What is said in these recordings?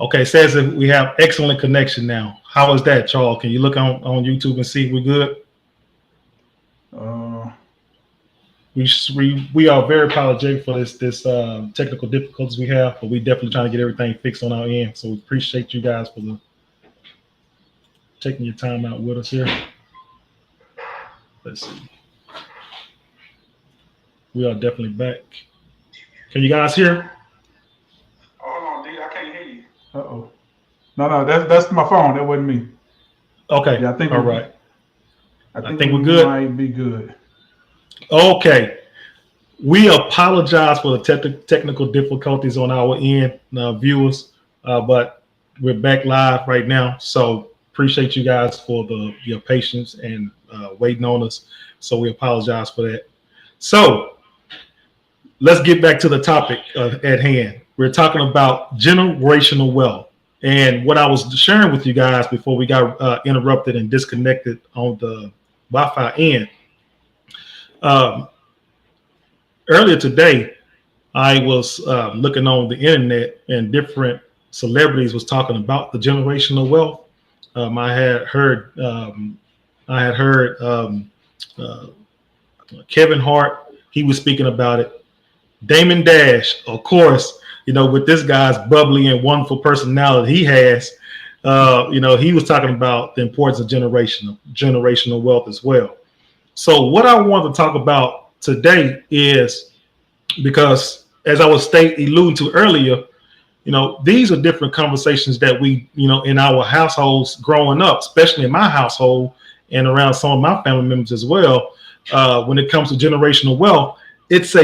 Okay, it says that we have excellent connection now. How is that, Charles? Can you look on YouTube and see if we're good? Uh, We are very apologetic for this technical difficulties we have, but we definitely trying to get everything fixed on our end. So we appreciate you guys for taking your time out with us here. Let's see. We are definitely back. Can you guys hear? Hold on, D. I can't hear you. uh-oh. No, that's my phone. That wasn't me. Okay. Yeah, I think All we right. I I think think we we're good. might be good. Okay. We apologize for the technical difficulties on our end, viewers, but we're back live right now. So appreciate you guys for your patience and waiting on us. So we apologize for that. So let's get back to the topic at hand. We're talking about generational wealth. And what I was sharing with you guys before we got interrupted and disconnected on the Wi-Fi end, um, earlier today, I was looking on the internet and different celebrities was talking about the generational wealth. I had heard, uh, Kevin Hart. He was speaking about it. Damon Dash, of course, with this guy's bubbly and wonderful personality he has, he was talking about the importance of generational wealth as well. So what I want to talk about today is because, as I was alluding to earlier, these are different conversations that we, in our households growing up, especially in my household and around some of my family members as well. When it comes to generational wealth, it's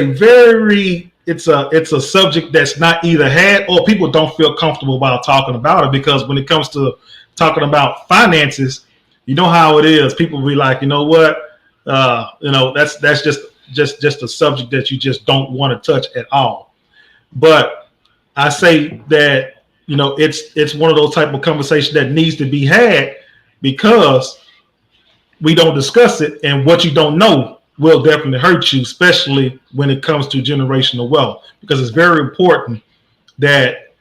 a subject that's not either had or people don't feel comfortable about talking about it, because when it comes to talking about finances, you know how it is. People be like, you know what, that's just a subject that you just don't want to touch at all. But I say that it's one of those type of conversations that needs to be had, because we don't discuss it, and what you don't know will definitely hurt you, especially when it comes to generational wealth, because it's very important that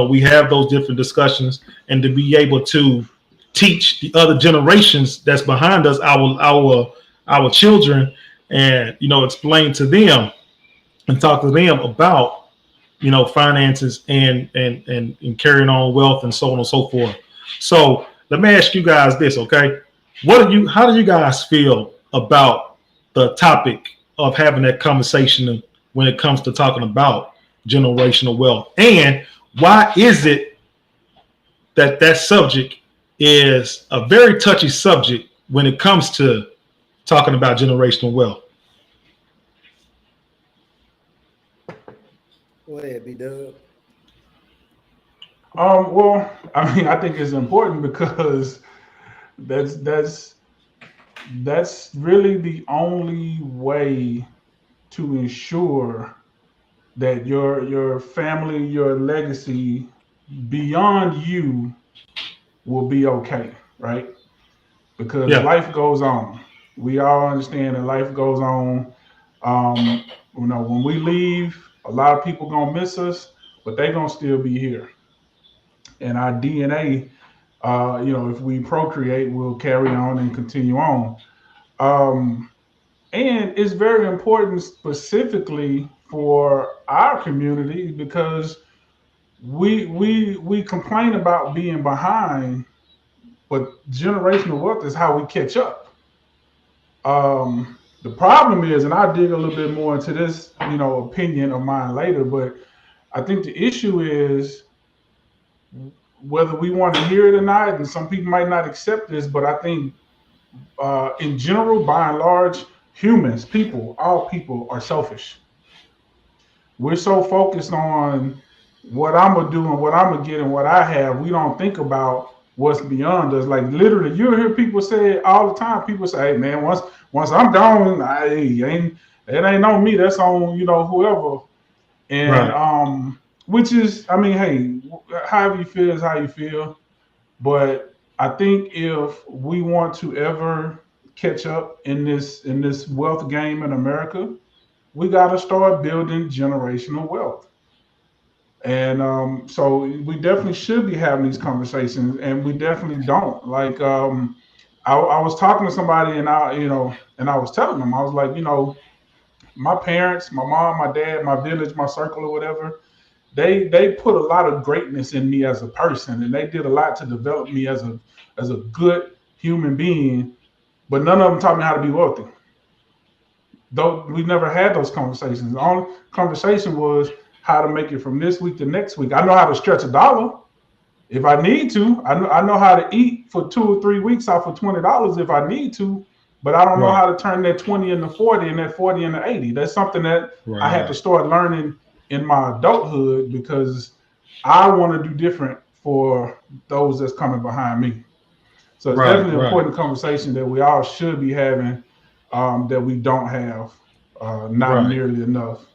we have those different discussions, and to be able to teach the other generations that's behind us, our children, and explain to them and talk to them about finances and carrying on wealth and so on and so forth. So let me ask you guys this, okay? How do you guys feel about the topic of having that conversation when it comes to talking about generational wealth? And why is it that subject is a very touchy subject when it comes to talking about generational wealth? Go ahead, B Dub. Well, I mean, I think it's important because that's that's that's really the only way to ensure that your family, your legacy beyond you will be okay, right? Because Yeah. life goes on. We all understand that life goes on. When we leave, a lot of people gonna miss us, but they gonna still be here. And our DNA, if we procreate, we'll carry on and continue on. Um, and it's very important specifically for our community because we complain about being behind, but generational wealth is how we catch up. The problem is, and I'll dig a little bit more into this, opinion of mine later, but I think the issue is whether we want to hear it or not, and some people might not accept this, but I think in general, by and large, humans, people, all people are selfish. We're so focused on what I'm gonna do and what I'm gonna get and what I have, we don't think about what's beyond us. Like literally, you hear people say it all the time. People say, "Hey man, once I'm gone, it ain't on me. That's on whoever." And Right. which is, I mean, hey, however you feel is how you feel. But I think if we want to ever catch up in this wealth game in America, we got to start building generational wealth. And so we definitely should be having these conversations, and we definitely don't. Like, I was talking to somebody, and I was telling them, I was like, my parents, my mom, my dad, my village, my circle, or whatever, they put a lot of greatness in me as a person, and they did a lot to develop me as a good human being. But none of them taught me how to be wealthy. Though we never had those conversations. The only conversation was how to make it from this week to next week. I know how to stretch a dollar if I need to. I know how to eat for 2 or 3 weeks off of $20 if I need to, but I don't know Right. how to turn that 20 into 40 and that 40 into 80. That's something that I had to Right. start learning in my adulthood because I want to do different for those that's coming behind me. So it's Right. definitely an Right. important conversation that we all should be having, that we don't have, not Right. nearly enough.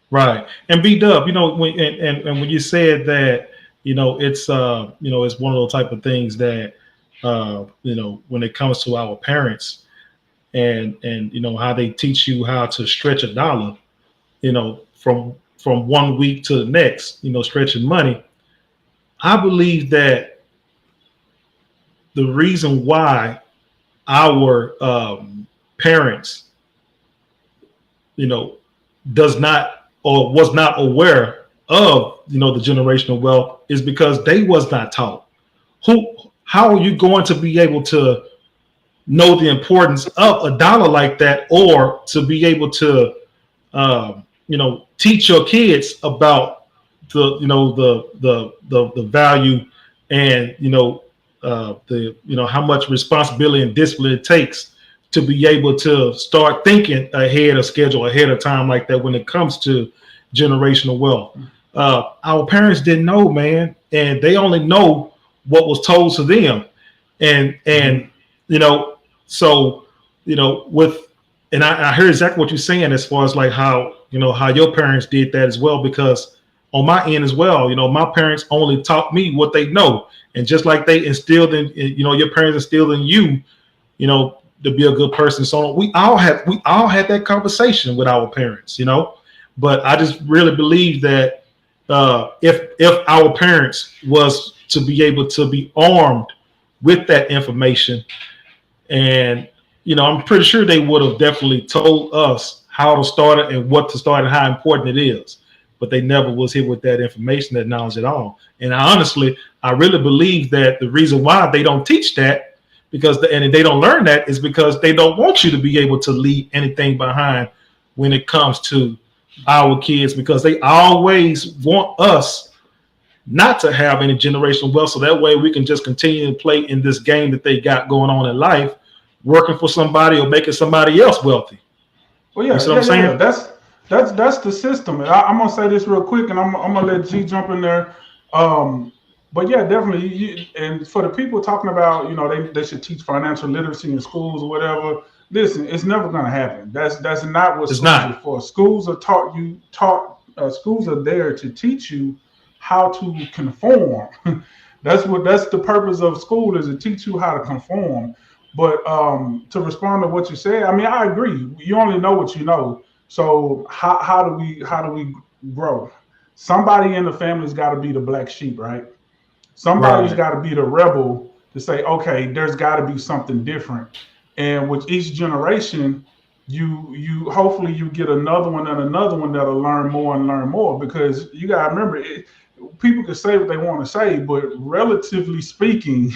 Right. And B Dub, and when you said that, it's one of those type of things that, when it comes to our parents and how they teach you how to stretch a dollar, from one week to the next, stretching money. I believe that the reason why our parents, you know, does not or was not aware of the generational wealth is because they was not taught. How are you going to be able to know the importance of a dollar like that, or to be able to teach your kids about the value, and how much responsibility and discipline it takes to be able to start thinking ahead of schedule, ahead of time like that when it comes to generational wealth. Our parents didn't know, man, and they only know what was told to them, and Mm-hmm. you know so with and I hear exactly what you're saying as far as like how your parents did that as well, because on my end as well, my parents only taught me what they know, and just like they instilled your parents instilled in you, to be a good person. So we all had that conversation with our parents, but I just really believe that if our parents was to be able to be armed with that information, and I'm pretty sure they would have definitely told us how to start it and what to start and how important it is. But they never was hit with that information, that knowledge at all. And I really believe that the reason why they don't teach that, and they don't learn that, is because they don't want you to be able to leave anything behind when it comes to our kids, because they always want us not to have any generational wealth, so that way we can just continue to play in this game that they got going on in life, working for somebody or making somebody else wealthy. Well, You yeah, see what I'm yeah, yeah, yeah. saying? That's the system. And I'm gonna say this real quick, and I'm gonna let G jump in there. Um, but yeah, definitely. And for the people talking about, they should teach financial literacy in schools or whatever. Listen, it's never gonna happen. That's not what It's schools are not. for. Schools are taught. Schools are there to teach you how to conform. That's the purpose of school, is to teach you how to conform. But to respond to what you said, I mean, I agree. You only know what you know. So how do we grow? Somebody in the family's got to be the black sheep, right? Somebody's Right. got to be the rebel to say, okay, there's got to be something different. And with each generation, you hopefully you get another one and another one that'll learn more and learn more, because you got to remember, people can say what they want to say, but relatively speaking,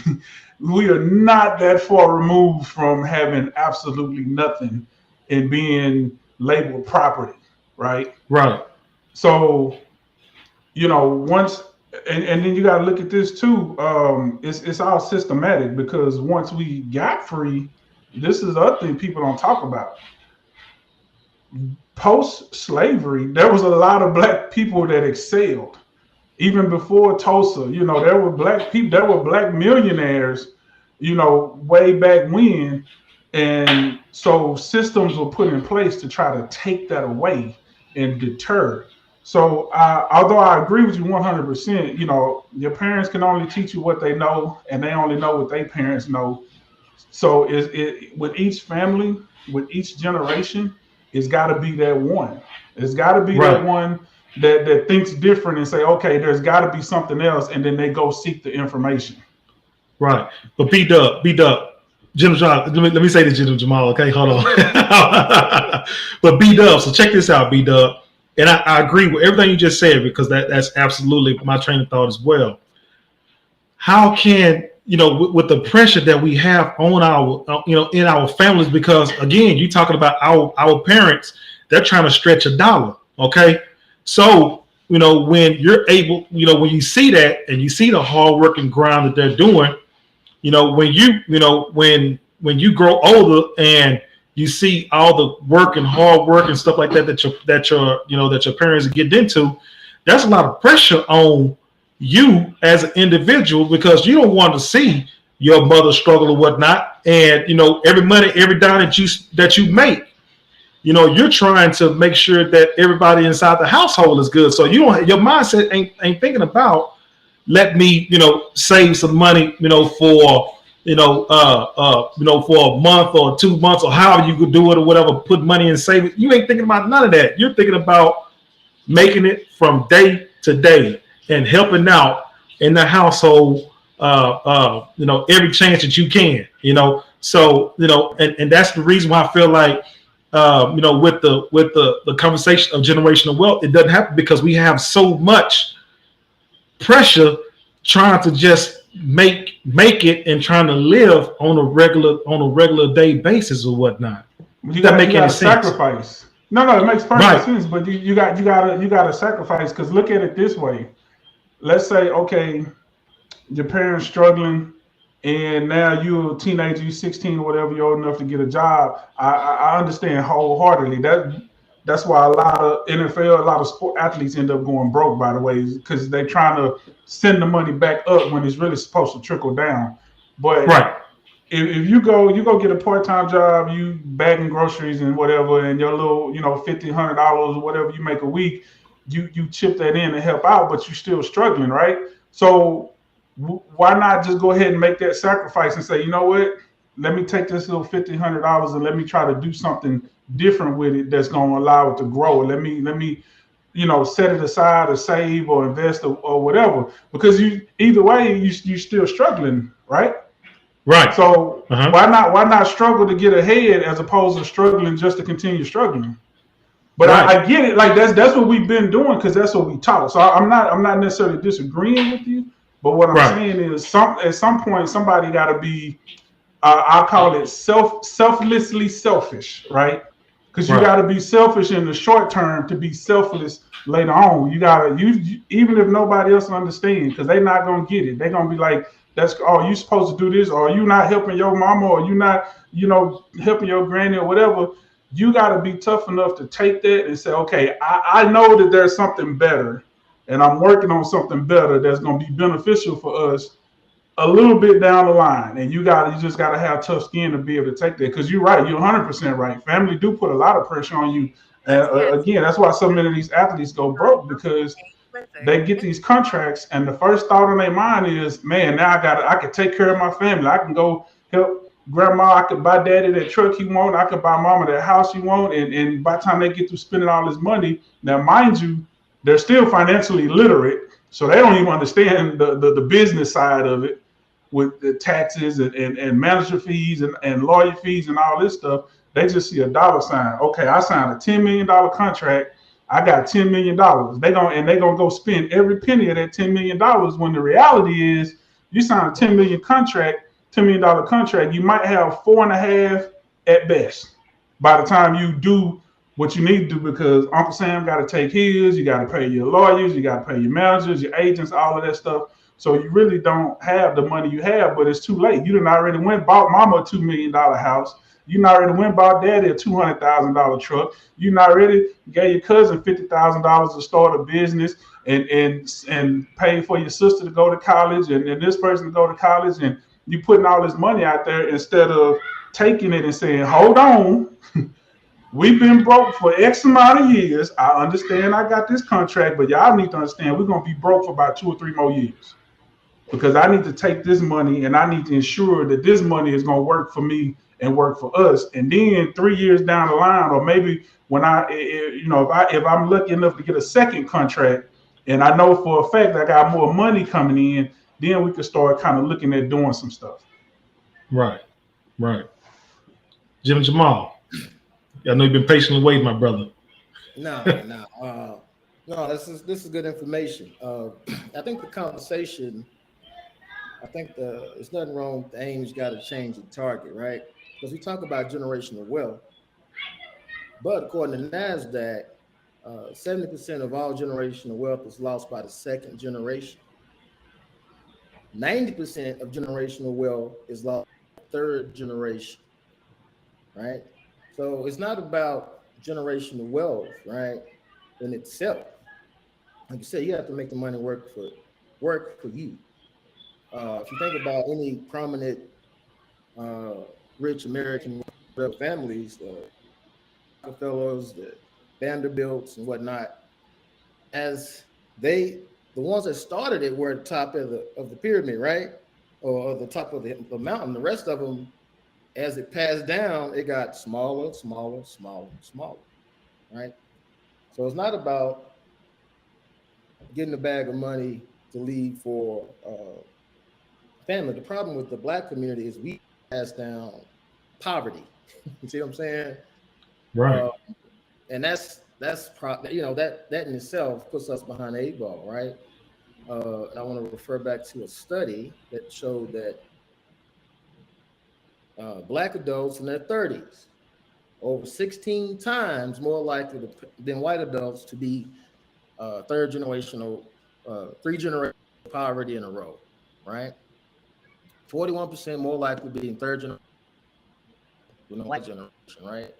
we are not that far removed from having absolutely nothing and being labeled property, right? Right. So, once, and then you got to look at this too. It's all systematic, because once we got free, this is the other thing people don't talk about. Post slavery, there was a lot of black people that excelled. Even before Tulsa, there were black people, there were black millionaires, way back when. And so systems were put in place to try to take that away and deter. So, although I agree with you 100%, your parents can only teach you what they know, and they only know what their parents know. So, with each family, with each generation, it's got to be that one. It's got to be that Right. one that thinks different and say, okay, there's got to be something else, and then they go seek the information. Right. But B-Dub, Jim Jamal, let me say this, Jim Jamal, okay? Hold on. But B-Dub, so check this out, B-Dub. And I agree with everything you just said, because that's absolutely my train of thought as well. How can, with the pressure that we have on our, in our families, because again, you're talking about our parents, they're trying to stretch a dollar, okay? So, when you're able, when you see that and you see the hard work and grind that they're doing, when you grow older and you see all the work and hard work and stuff like that that your parents are getting into, that's a lot of pressure on you as an individual, because you don't want to see your mother struggle or whatnot. And every money, every dime that you make, you're trying to make sure that everybody inside the household is good. So your mindset ain't thinking about, let me save some money for for a month or 2 months or however you could do it or whatever, put money and save it. You ain't thinking about none of that. You're thinking about making it from day to day and helping out in the household, every chance that you can, So, and that's the reason why I feel like, with the conversation of generational wealth, it doesn't happen because we have so much pressure trying to just make it and trying to live on a regular day basis or whatnot. You got to sacrifice. No, it makes perfect sense. But you got to sacrifice, because look at it this way. Let's say, okay, your parents struggling, and now you're a teenager, you're 16 or whatever, you're old enough to get a job. I understand wholeheartedly. That's why a lot of NFL, a lot of sport athletes end up going broke, by the way, because they're trying to send the money back up when it's really supposed to trickle down. But if you go get a part-time job, you bagging groceries and whatever, and your little, $50, $100 or whatever you make a week, you chip that in and help out, but you're still struggling, right? So why not just go ahead and make that sacrifice and say, you know what, let me take this little $50, $100 and let me try to do something different with it that's going to allow it to grow. Let me set it aside or save or invest or whatever, because either way you still struggling, right? Right. So why not struggle to get ahead as opposed to struggling just to continue struggling? But I get it. Like that's what we've been doing, because that's what we taught. So I'm not necessarily disagreeing with you, but what I'm saying is at some point somebody got to be, I call it selflessly selfish, right? Because you got to be selfish in the short term to be selfless later on. You even if nobody else understands, because they're not gonna get it. They're gonna be like, you supposed to do this, or you not helping your mama, or you not helping your granny or whatever. You got to be tough enough to take that and say, okay, I know that there's something better, and I'm working on something better that's gonna be beneficial for us a little bit down the line. And you just got to have tough skin to be able to take that, because you're right. You're 100% right. Family do put a lot of pressure on you. And again, that's why so many of these athletes go broke, because they get these contracts and the first thought in their mind is, man, now I can take care of my family. I can go help grandma. I could buy daddy that truck he want. I could buy mama that house he want. And by the time they get through spending all this money, now mind you, they're still financially literate, so they don't even understand the business side of it, with the taxes and manager fees and lawyer fees and all this stuff. They just see a dollar sign. Okay, I signed a $10 million contract. I got $10 million. They're gonna go spend every penny of that $10 million, when the reality is you sign a $10 million contract, you might have 4.5 at best by the time you do what you need to do, because Uncle Sam got to take his, you got to pay your lawyers, you got to pay your managers, your agents, all of that stuff. So you really don't have the money you have, but it's too late. You done already went bought mama a $2 million house. You done already went bought daddy a $200,000 truck. You done already gave your cousin $50,000 to start a business and pay for your sister to go to college and this person to go to college. And you putting all this money out there instead of taking it and saying, hold on, we've been broke for X amount of years. I understand I got this contract, but y'all need to understand we're going to be broke for about 2 or 3 more years. because I need to take this money and I need to ensure that this money is going to work for me and work for us. And then 3 years down the line, or maybe when if I'm lucky enough to get a second contract, and I know for a fact I got more money coming in, then we could start kind of looking at doing some stuff. Right. Right. Jim Jamal, I know you've been patiently waiting, my brother. No. This is good information. I think the conversation. I think there's nothing wrong with the aim. You got to change the target, right? Because we talk about generational wealth, but according to NASDAQ, 70% of all generational wealth is lost by the second generation. 90% of generational wealth is lost by the third generation, right? So it's not about generational wealth, right, in itself. Like you said, you have to make the money work for you. If you think about any prominent rich American families, the Rockefellers, the Vanderbilts, and whatnot, as the ones that started it were at the top of the pyramid, right, or the top of the mountain. The rest of them, as it passed down, it got smaller, right? So it's not about getting a bag of money to leave for family. The problem with the Black community is we pass down poverty. You see what I'm saying? Right. And that in itself puts us behind the 8 ball, right? And I want to refer back to a study that showed that Black adults in their 30s over 16 times more likely than white adults to be three generational poverty in a row, right? 41% more likely to be in third generation than the white generation, right?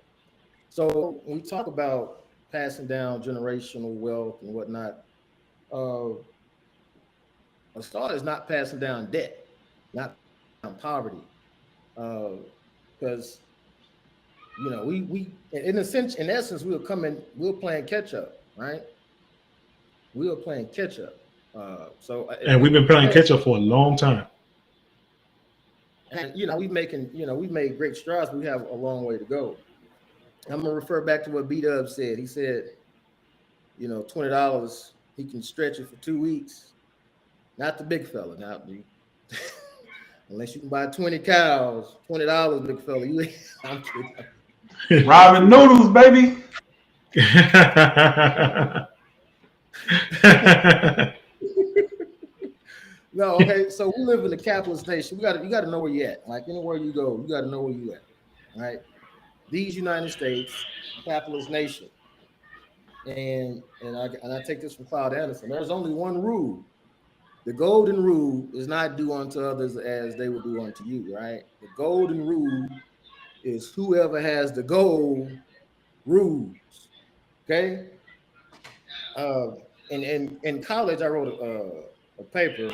So when we talk about passing down generational wealth and whatnot, a start is not passing down debt, not down poverty, because we in essence we were playing catch up, right? We were playing catch up. And we've been playing catch up for a long time. And we've made great strides, but we have a long way to go. I'm gonna refer back to what B-Dub said. He said, $20, he can stretch it for 2 weeks. Not the big fella, now. Unless you can buy 20 cows, $20, big fella. I'm kidding. Ramen noodles, baby. No, okay. So we live in a capitalist nation. You got to know where you're at. Like anywhere you go, you got to know where you at, right? These United States, capitalist nation, and I take this from Cloud Anderson. There's only one rule. The golden rule is not do unto others as they will do unto you, right? The golden rule is whoever has the gold rules. Okay. In college, I wrote a paper.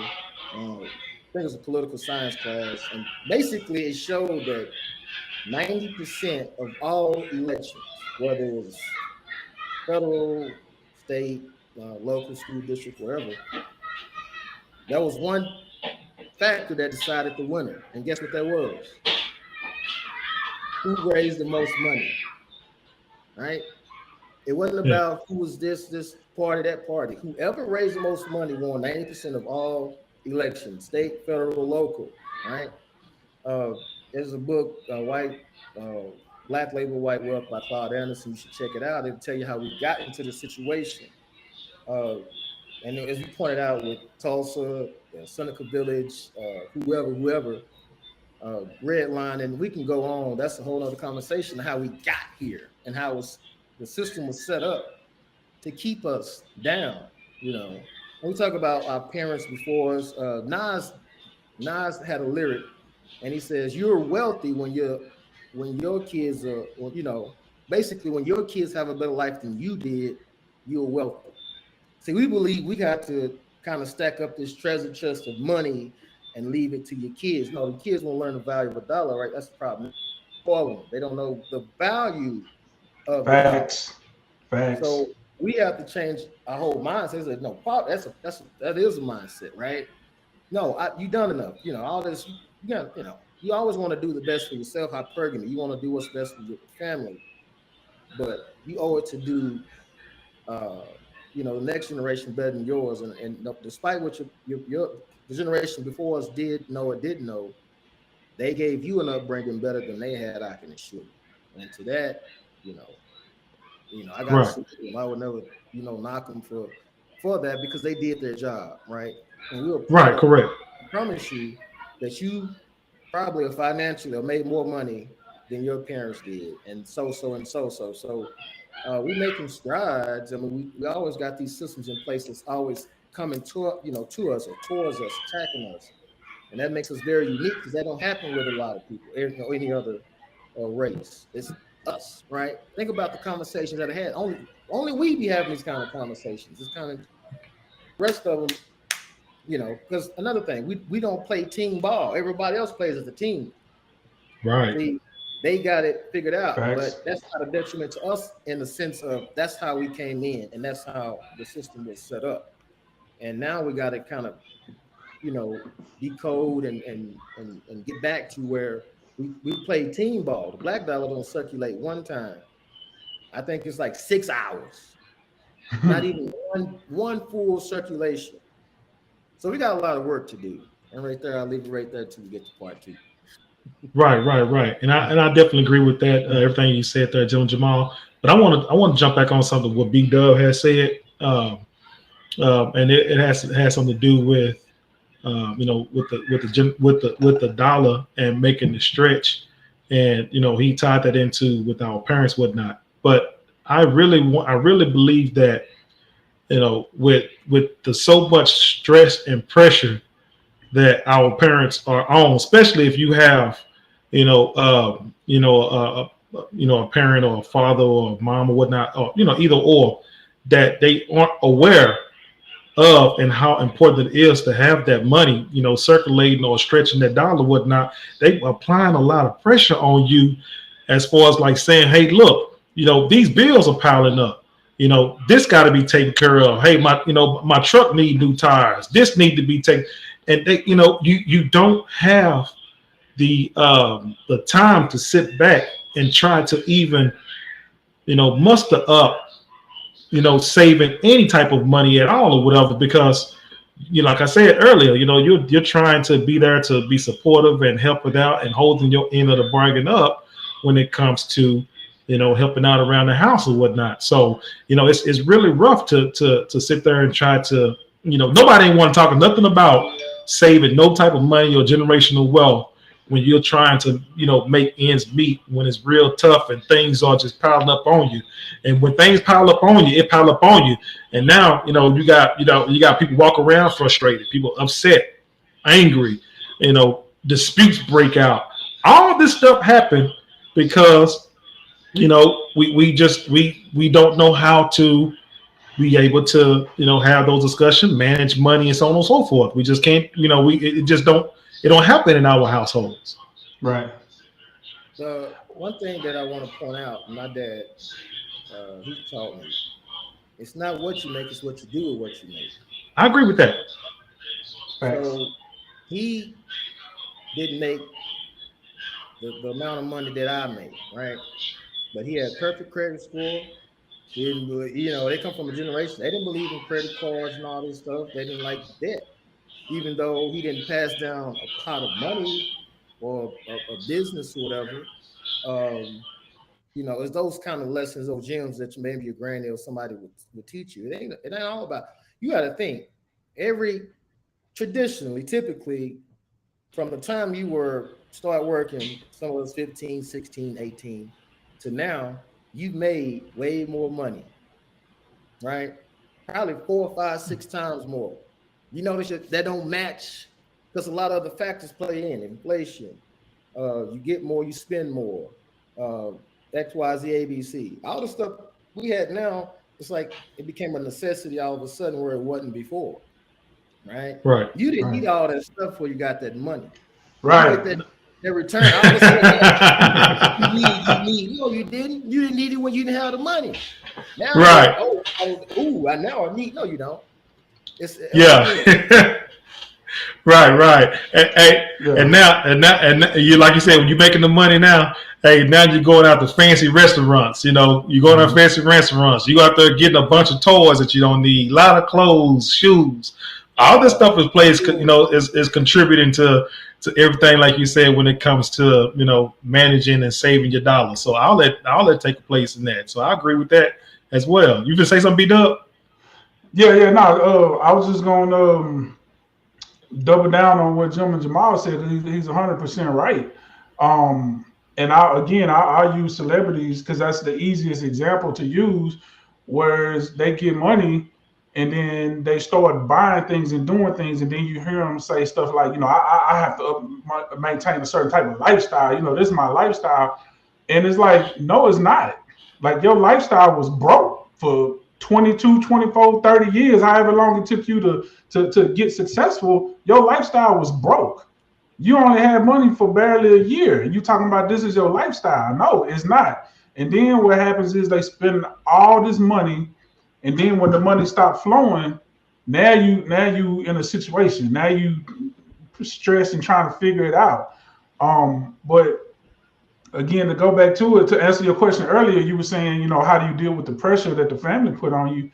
I think it was a political science class, and basically it showed that 90% of all elections, whether it was federal, state, local, school district, wherever, there was one factor that decided the winner. And guess what that was? Who raised the most money, right? It wasn't about who was this party, that party. Whoever raised the most money won 90% of all elections, state, federal, local, right? There's a book, Black Labor, White Wealth by Cloud Anderson. You should check it out. It'll tell you how we got into the situation. And as we pointed out with Tulsa, Seneca Village, whoever, Red Line, and we can go on. That's a whole other conversation of how we got here and how the system was set up to keep us down. When we talk about our parents before us, Nas had a lyric, and he says, "You're wealthy when your kids are, basically when your kids have a better life than you did, you're wealthy." See, we believe we got to kind of stack up this treasure chest of money and leave it to your kids. No, the kids won't learn the value of a dollar, right? That's the problem. They don't know the value of Facts. So we have to change our whole mindset. Like, no, that is a mindset, right? no, you done enough. You know, all this, you always want to do the best for yourself, hypergamy. You want to do what's best for your family, but you owe it to do, uh, the next generation better than yours. And despite what the generation before us did know or didn't know, they gave you an upbringing better than they had, I can assure you. And to that, you know, I got to Right. salute them. I would never, knock them for that because they did their job, right? And we were proud Right. of. Correct. I promise you that you probably financially or made more money than your parents did, and so. We're making strides. I mean, we always got these systems in place that's always coming to us or towards us, attacking us, and that makes us very unique because that don't happen with a lot of people or any other race. It's us, right? Think about the conversations that I had. Only we be having these kind of conversations. It's kind of rest of them, because another thing, we don't play team ball. Everybody else plays as a team. Right. See, they got it figured out, Facts. but that's not a detriment to us in the sense of that's how we came in and that's how the system was set up. And now we got to kind of, decode and get back to where we play team ball. The black dollar don't circulate one time. I think it's like 6 hours, not even one full circulation. So we got a lot of work to do. And right there, I'll leave it right there till we get to part 2. Right. And I definitely agree with that. Everything you said there, Jim Jamal. But I want to jump back on something what Big Dub has said, and it has something to do with with the dollar and making the stretch, and he tied that into with our parents whatnot. But I really believe that with the so much stress and pressure that our parents are on, especially if you have a parent or a father or a mom or whatnot, or either or, that they aren't aware of and how important it is to have that money, circulating or stretching that dollar, whatnot. They applying a lot of pressure on you as far as like saying, hey, look, these bills are piling up. This got to be taken care of. Hey, my truck need new tires. This need to be taken. And they, you don't have the time to sit back and try to even, muster up, saving any type of money at all or whatever, because like I said earlier, you're trying to be there to be supportive and help it out and holding your end of the bargain up when it comes to helping out around the house or whatnot. So it's really rough to sit there and try to, nobody ain't want to talk nothing about saving no type of money or generational wealth when you're trying to make ends meet, when it's real tough and things are just piling up on you. And when things pile up on you, it pile up on you. And now you got people walk around frustrated, people upset, angry, disputes break out. All this stuff happened because we don't know how to be able to have those discussions, manage money, and so on and so forth. We just can't. It don't happen in our households. Right. The one thing that I want to point out, my dad, he taught me, it's not what you make, it's what you do with what you make. I agree with that. Facts. So he didn't make the amount of money that I made, right? But he had perfect credit score. He didn't, they come from a generation. They didn't believe in credit cards and all this stuff. They didn't like debt. Even though he didn't pass down a pot of money or a business or whatever, it's those kind of lessons, those gems that maybe your granny or somebody would teach you. It ain't all about. You got to think. Typically, from the time you start working, some of us 15, 16, 18, to now, you've made way more money, right? Probably 4, 5, 6 times more. You notice that don't match because a lot of other factors play in. Inflation, you get more, you spend more, X, Y, Z, A, B, C. All the stuff we had now, it's like it became a necessity all of a sudden where it wasn't before, right? Right. You didn't need all that stuff before you got that money. Right. That return, all of a sudden, you didn't. You didn't need it when you didn't have the money. Now, right. Now I need. No, you don't. Yeah. Right. Hey, Yeah. and you like you said, when you're making the money now, hey, now you're going out to fancy restaurants. You know, you going to fancy restaurants. You go out there getting a bunch of toys that you don't need, a lot of clothes, shoes. All this stuff is plays, you know, is contributing to everything, like you said, when it comes to, you know, managing and saving your dollars. So I'll let take place in that. So I agree with that as well. You can say something, B-Dub? Yeah. No, I was just going to double down on what Jim and Jamal said. He's 100% right. And I use celebrities because that's the easiest example to use, whereas they get money and then they start buying things and doing things, and then you hear them say stuff like, I have to maintain a certain type of lifestyle. This is my lifestyle. And it's like, no, it's not. Like, your lifestyle was broke for 22, 24, 30 years, however long it took you to get successful. Your lifestyle was broke. You only had money for barely a year. You talking about this is your lifestyle. No, it's not. And then what happens is they spend all this money, and then when the money stops flowing, now you in a situation. Now you stress and trying to figure it out. But again, to go back to it, to answer your question earlier, you were saying, how do you deal with the pressure that the family put on you?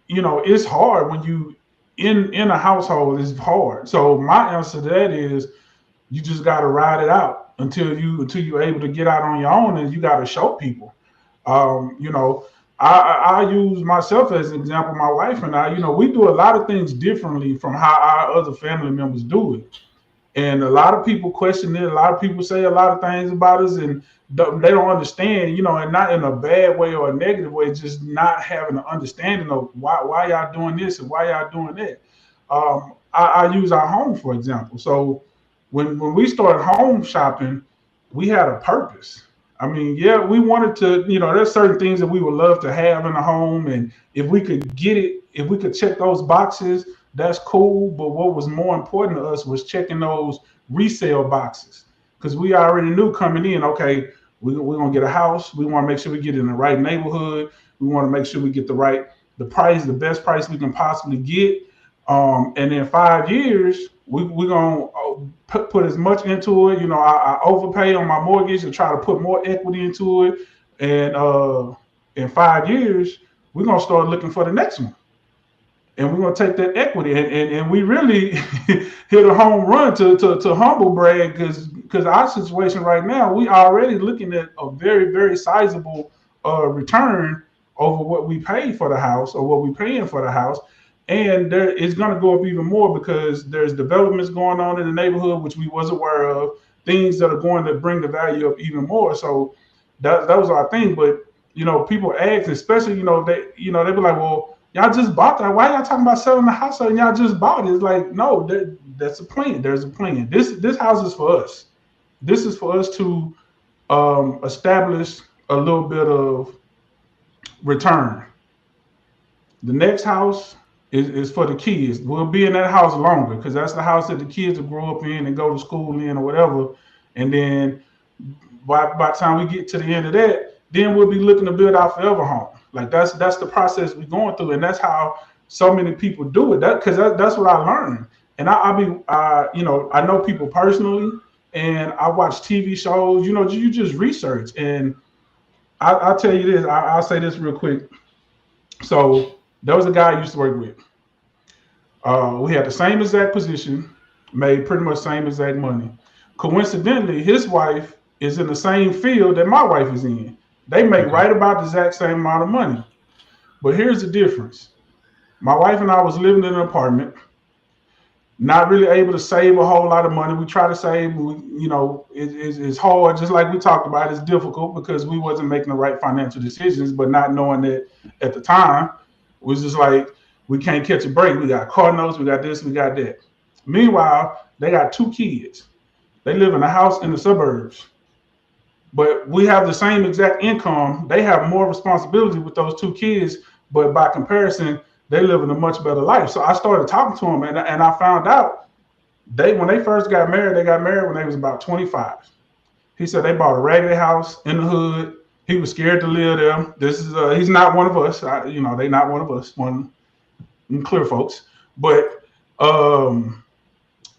It's hard when you in a household. It's hard. So my answer to that is you just got to ride it out until you're able to get out on your own, and you got to show people. I use myself as an example. My wife and I, we do a lot of things differently from how our other family members do it. And a lot of people question it. A lot of people say a lot of things about us, and they don't understand, and not in a bad way or a negative way, just not having an understanding of why y'all doing this and why y'all doing that. I use our home, for example. So when we started home shopping, we had a purpose. I mean, yeah, we wanted to, there's certain things that we would love to have in the home. And if we could get it, if we could check those boxes, that's cool. But what was more important to us was checking those resale boxes, because we already knew coming in, okay, we're going to get a house. We want to make sure we get in the right neighborhood. We want to make sure we get the price, the best price we can possibly get. And in 5 years, we're going to put as much into it. I overpay on my mortgage and try to put more equity into it. And in 5 years, we're going to start looking for the next one. And we're going to take that equity. And we really hit a home run to humble brag, because our situation right now, we already looking at a very, very sizable return over what we paid for the house, or what we paying for the house. And it's going to go up even more because there's developments going on in the neighborhood, which we was aware of, things that are going to bring the value up even more. So that was our thing. But, people ask, especially, they be like, well, y'all just bought that. Why y'all talking about selling the house and y'all just bought it? It's like, no, that's a plan. There's a plan. This house is for us. This is for us to establish a little bit of return. The next house is for the kids. We'll be in that house longer because that's the house that the kids will grow up in and go to school in or whatever. And then by the time we get to the end of that, then we'll be looking to build our forever home. Like that's the process we're going through, and that's how so many people do it. Because that's what I learned. And I know people personally, and I watch TV shows. You just research, and I'll tell you this. I'll say this real quick. So there was a guy I used to work with. We had the same exact position, made pretty much same exact money. Coincidentally, his wife is in the same field that my wife is in. They make right about the exact same amount of money. But here's the difference. My wife and I was living in an apartment, not really able to save a whole lot of money. We try to save, it's hard, just like we talked about. It's difficult because we wasn't making the right financial decisions, but not knowing that at the time, it was just like, we can't catch a break. We got car notes, we got this, we got that. Meanwhile, they got 2 kids. They live in a house in the suburbs. But we have the same exact income. They have more responsibility with those 2 kids, but by comparison, they live in a much better life. So I started talking to them, and I found out when they first got married, they got married when they was about 25. He said they bought a raggedy house in the hood. He was scared to live there. This is he's not one of us. They not one of us. One clear folks. But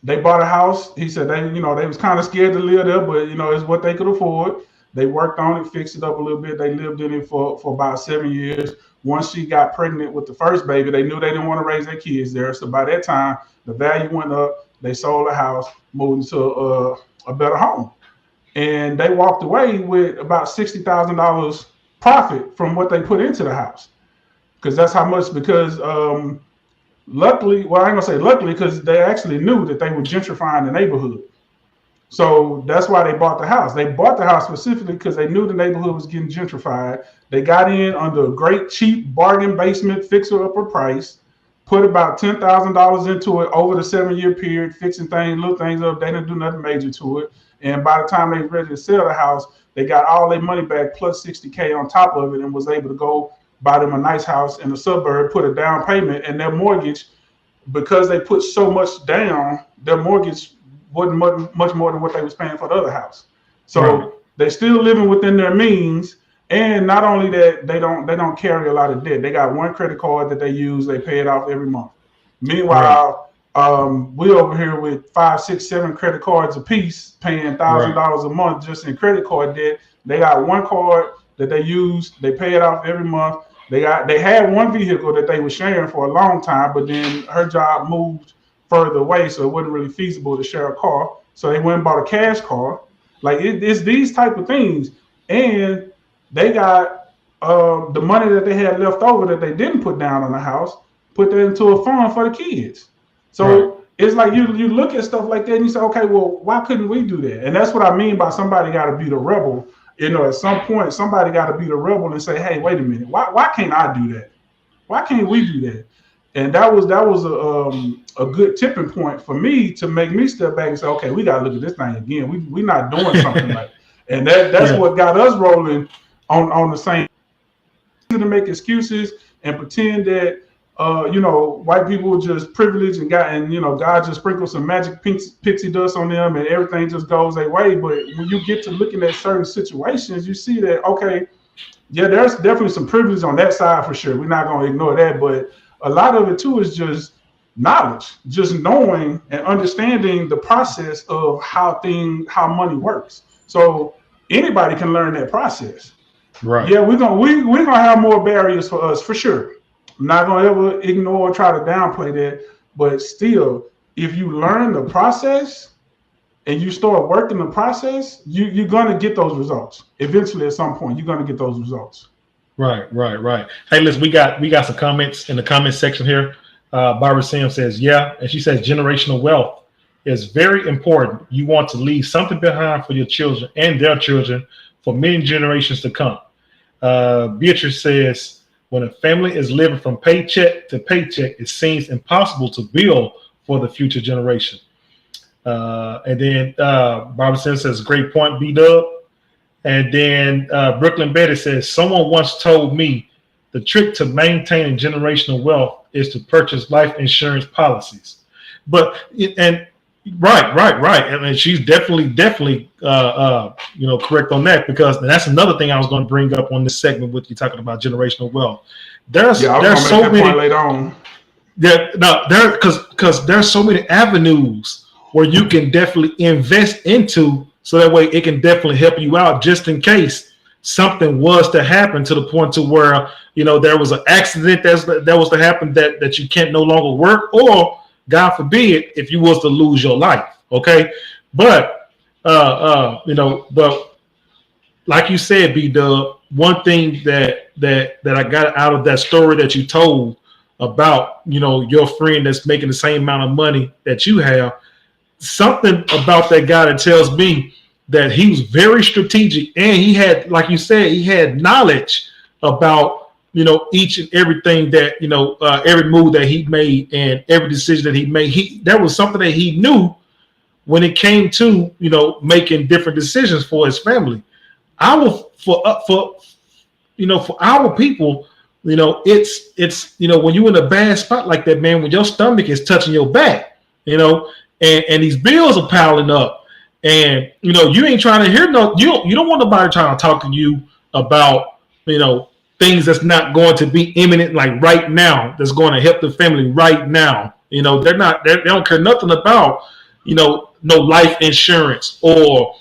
They bought a house. He said they was kind of scared to live there, but it's what they could afford. They worked on it, fixed it up a little bit. They lived in it for about 7 years. Once she got pregnant with the first baby, they knew they didn't want to raise their kids there. So by that time, the value went up. They sold the house, moved into a better home, and they walked away with about $60,000 profit from what they put into the house. Because that's how much. Because luckily, well, I ain't gonna say luckily, because they actually knew that they were gentrifying the neighborhood. So that's why they bought the house. They bought the house specifically because they knew the neighborhood was getting gentrified. They got in under a great cheap bargain basement fixer-upper price, put about $10,000 into it over the 7-year period, fixing things, little things up. They didn't do nothing major to it. And by the time they were ready to sell the house, they got all their money back plus $60K on top of it and was able to go buy them a nice house in the suburb, put a down payment, and their mortgage, because they put so much down, their mortgage wasn't much more than what they was paying for the other house. So they're still living within their means. And not only that, they don't carry a lot of debt. They got one credit card that they use. They pay it off every month. Meanwhile, we over here with 5, 6, 7 credit cards a piece, paying $1,000 a month just in credit card debt. They got one card that they use. They pay it off every month. They had one vehicle that they were sharing for a long time, but then her job moved further away, so it wasn't really feasible to share a car. So they went and bought a cash car. Like it's these type of things, and they got the money that they had left over that they didn't put down on the house, put that into a fund for the kids. So it's like you look at stuff like that and you say, okay, well, why couldn't we do that? And that's what I mean by somebody got to be the rebel. At some point, somebody got to be the rebel and say, hey, wait a minute, why can't I do that? Why can't we do that? And that was a good tipping point for me to make me step back and say, okay, we got to look at this thing again. We're not doing something like, and that's what got us rolling on the same. To make excuses and pretend that white people were just privileged and God just sprinkled some magic pixie dust on them and everything just goes their way. But when you get to looking at certain situations, you see that, okay, yeah, there's definitely some privilege on that side for sure. We're not going to ignore that, but a lot of it too is just knowledge, just knowing and understanding the process of how money works. So anybody can learn that process. Right. Yeah, we're gonna have more barriers for us for sure. I'm not gonna ever ignore or try to downplay that, but still, if you learn the process and you start working the process, you're gonna get those results. Eventually, at some point, you're gonna get those results. Right. Hey, listen, we got some comments in the comment section here. Barbara Sam says, yeah, and she says generational wealth is very important. You want to leave something behind for your children and their children for many generations to come. Beatrice says, when a family is living from paycheck to paycheck, it seems impossible to build for the future generation. And then Barbara Sam says, great point, B-Dub. And then Brooklyn Betty says, someone once told me the trick to maintaining generational wealth is to purchase life insurance policies. Right. I mean, she's definitely correct on that, because that's another thing I was going to bring up on this segment with you talking about generational wealth. There's so many later on. Because there's so many avenues where you can definitely invest into, so that way it can definitely help you out just in case something was to happen to the point to where there was an accident that was to happen that you can't no longer work, or God forbid, if you was to lose your life, okay? But, but like you said, B-Dub, one thing that I got out of that story that you told about, your friend that's making the same amount of money that you have, something about that guy that tells me that he was very strategic, and he had, like you said, he had knowledge about each and everything that every move that he made and every decision that he made. That was something that he knew when it came to making different decisions for his family. For our people, it's when you're in a bad spot like that, man, when your stomach is touching your back, and these bills are piling up, and you ain't trying to hear you don't want nobody trying to talk to you about things that's not going to be imminent, like right now, that's going to help the family right now. They don't care nothing about no life insurance or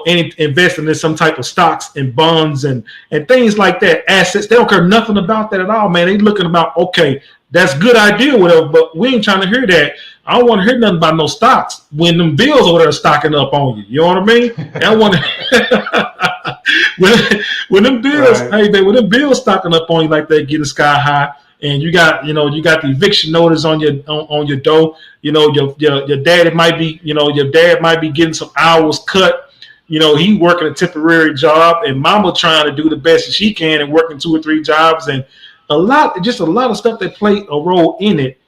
investing in some type of stocks and bonds and things like that, assets. They don't care nothing about that at all, man. They looking about, okay, that's a good idea, whatever, but we ain't trying to hear that. I don't want to hear nothing about no stocks when them bills over there stocking up on you. You know what I mean? I want to when them bills, Right. hey, man, when them bills stocking up on you like that, getting sky high, and you got the eviction notice on your door. Your dad might be getting some hours cut. He working a temporary job, and mama trying to do the best that she can and working 2 or 3 jobs, and a lot of stuff that play a role in it.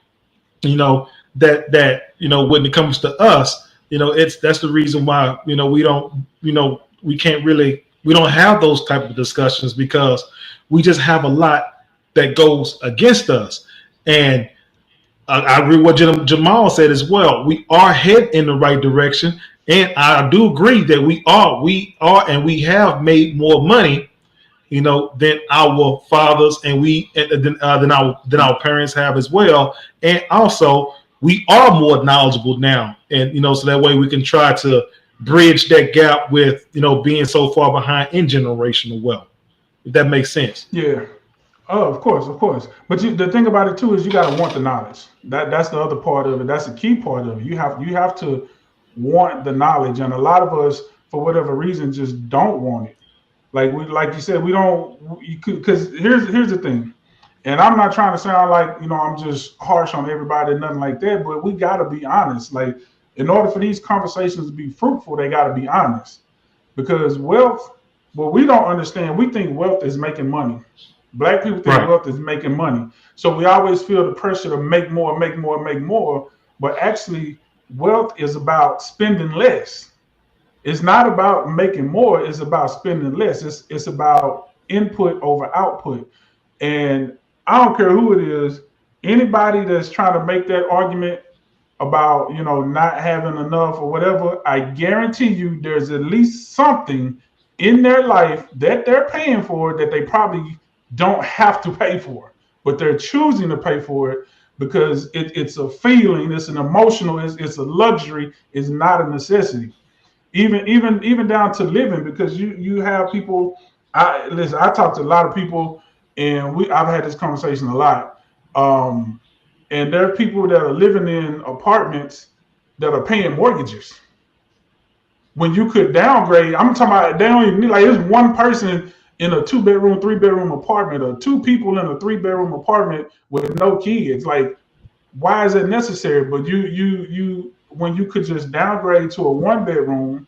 That when it comes to us, that's the reason why we don't we don't have those type of discussions, because we just have a lot that goes against us. And I agree with what Jamal said as well. We are heading in the right direction, and I do agree that we are, and we have made more money, than our fathers and than our parents have as well. And also, we are more knowledgeable now, and so that way we can try to bridge that gap with being so far behind in generational wealth. If that makes sense. Yeah. Oh, of course. But the thing about it too is you got to want the knowledge. That's the other part of it. That's the key part of it. You have to want the knowledge, and a lot of us, for whatever reason, just don't want it. Like you said, we don't. Because here's the thing, and I'm not trying to sound like I'm just harsh on everybody, nothing like that. But we got to be honest. Like, in order for these conversations to be fruitful, they got to be honest. Because wealth, what we don't understand, we think wealth is making money. Black people think Right. wealth is making money. So we always feel the pressure to make more. But actually, wealth is about spending less. It's not about making more. It's about spending less. It's about input over output. And I don't care who it is, anybody that's trying to make that argument about not having enough or whatever, I guarantee you there's at least something in their life that they're paying for that they probably don't have to pay for, but they're choosing to pay for it because it's a feeling, it's an emotional, it's a luxury, it's not a necessity. Even down to living, because you have people. I talk to a lot of people, and I've had this conversation a lot. And there are people that are living in apartments that are paying mortgages when you could downgrade. I'm talking about they don't even need, like, there's one person in a 2-bedroom, 3-bedroom apartment, or 2 people in a 3-bedroom apartment with no kids. Like, why is that necessary? But you when you could just downgrade to a 1-bedroom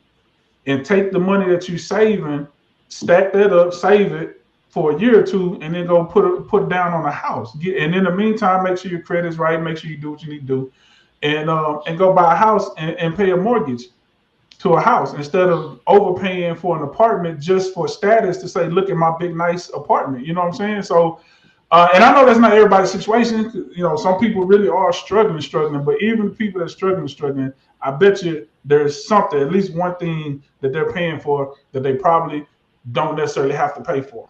and take the money that you saving, stack that up, save it for a year or 2, and then go put it down on a house. And in the meantime, make sure your credit's right, make sure you do what you need to do, and go buy a house and pay a mortgage to a house instead of overpaying for an apartment just for status to say, look at my big nice apartment. You know what I'm saying? So, and I know that's not everybody's situation. Some people really are struggling. But even the people that are struggling, I bet you there's something, at least one thing that they're paying for that they probably don't necessarily have to pay for.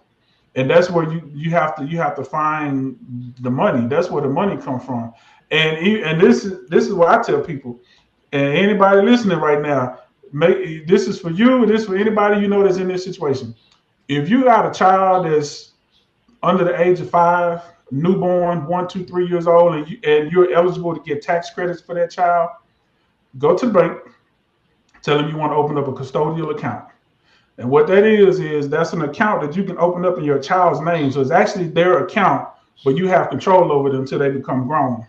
And that's where you have to find the money. That's where the money comes from. And this is what I tell people. And anybody listening right now, this is for you. This is for anybody that's in this situation. If you got a child that's under the age of 5, newborn, 1, 2, 3 years old, and you're eligible to get tax credits for that child, go to the bank, tell them you want to open up a custodial account. And what that is that's an account that you can open up in your child's name. So it's actually their account, but you have control over them until they become grown.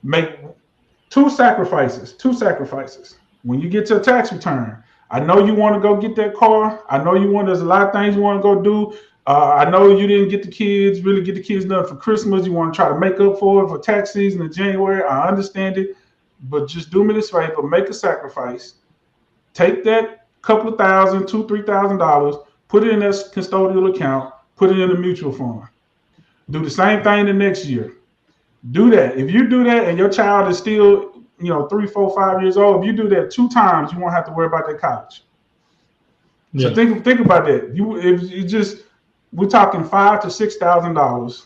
Make two sacrifices. When you get to a tax return, I know you want to go get that car. I know there's a lot of things you want to go do. I know you didn't get the kids nothing for Christmas. You want to try to make up for it for tax season in January. I understand it, but just do me this favor, make a sacrifice. Take that couple of $1,000, $2,000, $3,000, put it in that custodial account, put it in a mutual fund. Do the same thing the next year. Do that. If you do that and your child is still 3, 4, 5 years old, if you do that 2 times, you won't have to worry about that college. Yeah. So think about that. We're talking $5,000 to $6,000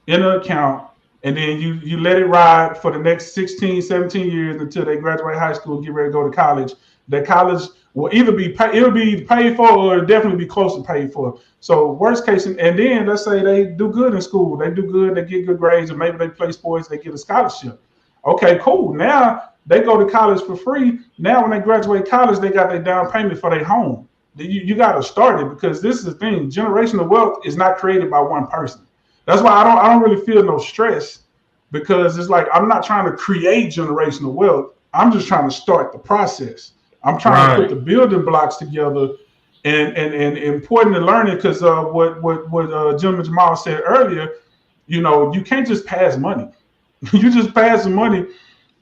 in an account, and then you let it ride for the next 16, 17 years until they graduate high school, get ready to go to college. That college will either be it'll be paid for or it'll definitely be close to paid for. So worst case, and then let's say they do good in school, they do good, they get good grades, and maybe they play sports, they get a scholarship. Okay, cool. Now they go to college for free. Now when they graduate college, they got their down payment for their home. You got to start it, because this is the thing: generational wealth is not created by one person. That's why I don't really feel no stress, because it's like I'm not trying to create generational wealth. I'm just trying to start the process. I'm trying to put the building blocks together, and important to learn it, because what Jim Jamal said earlier, you can't just pass money. You just pass the money,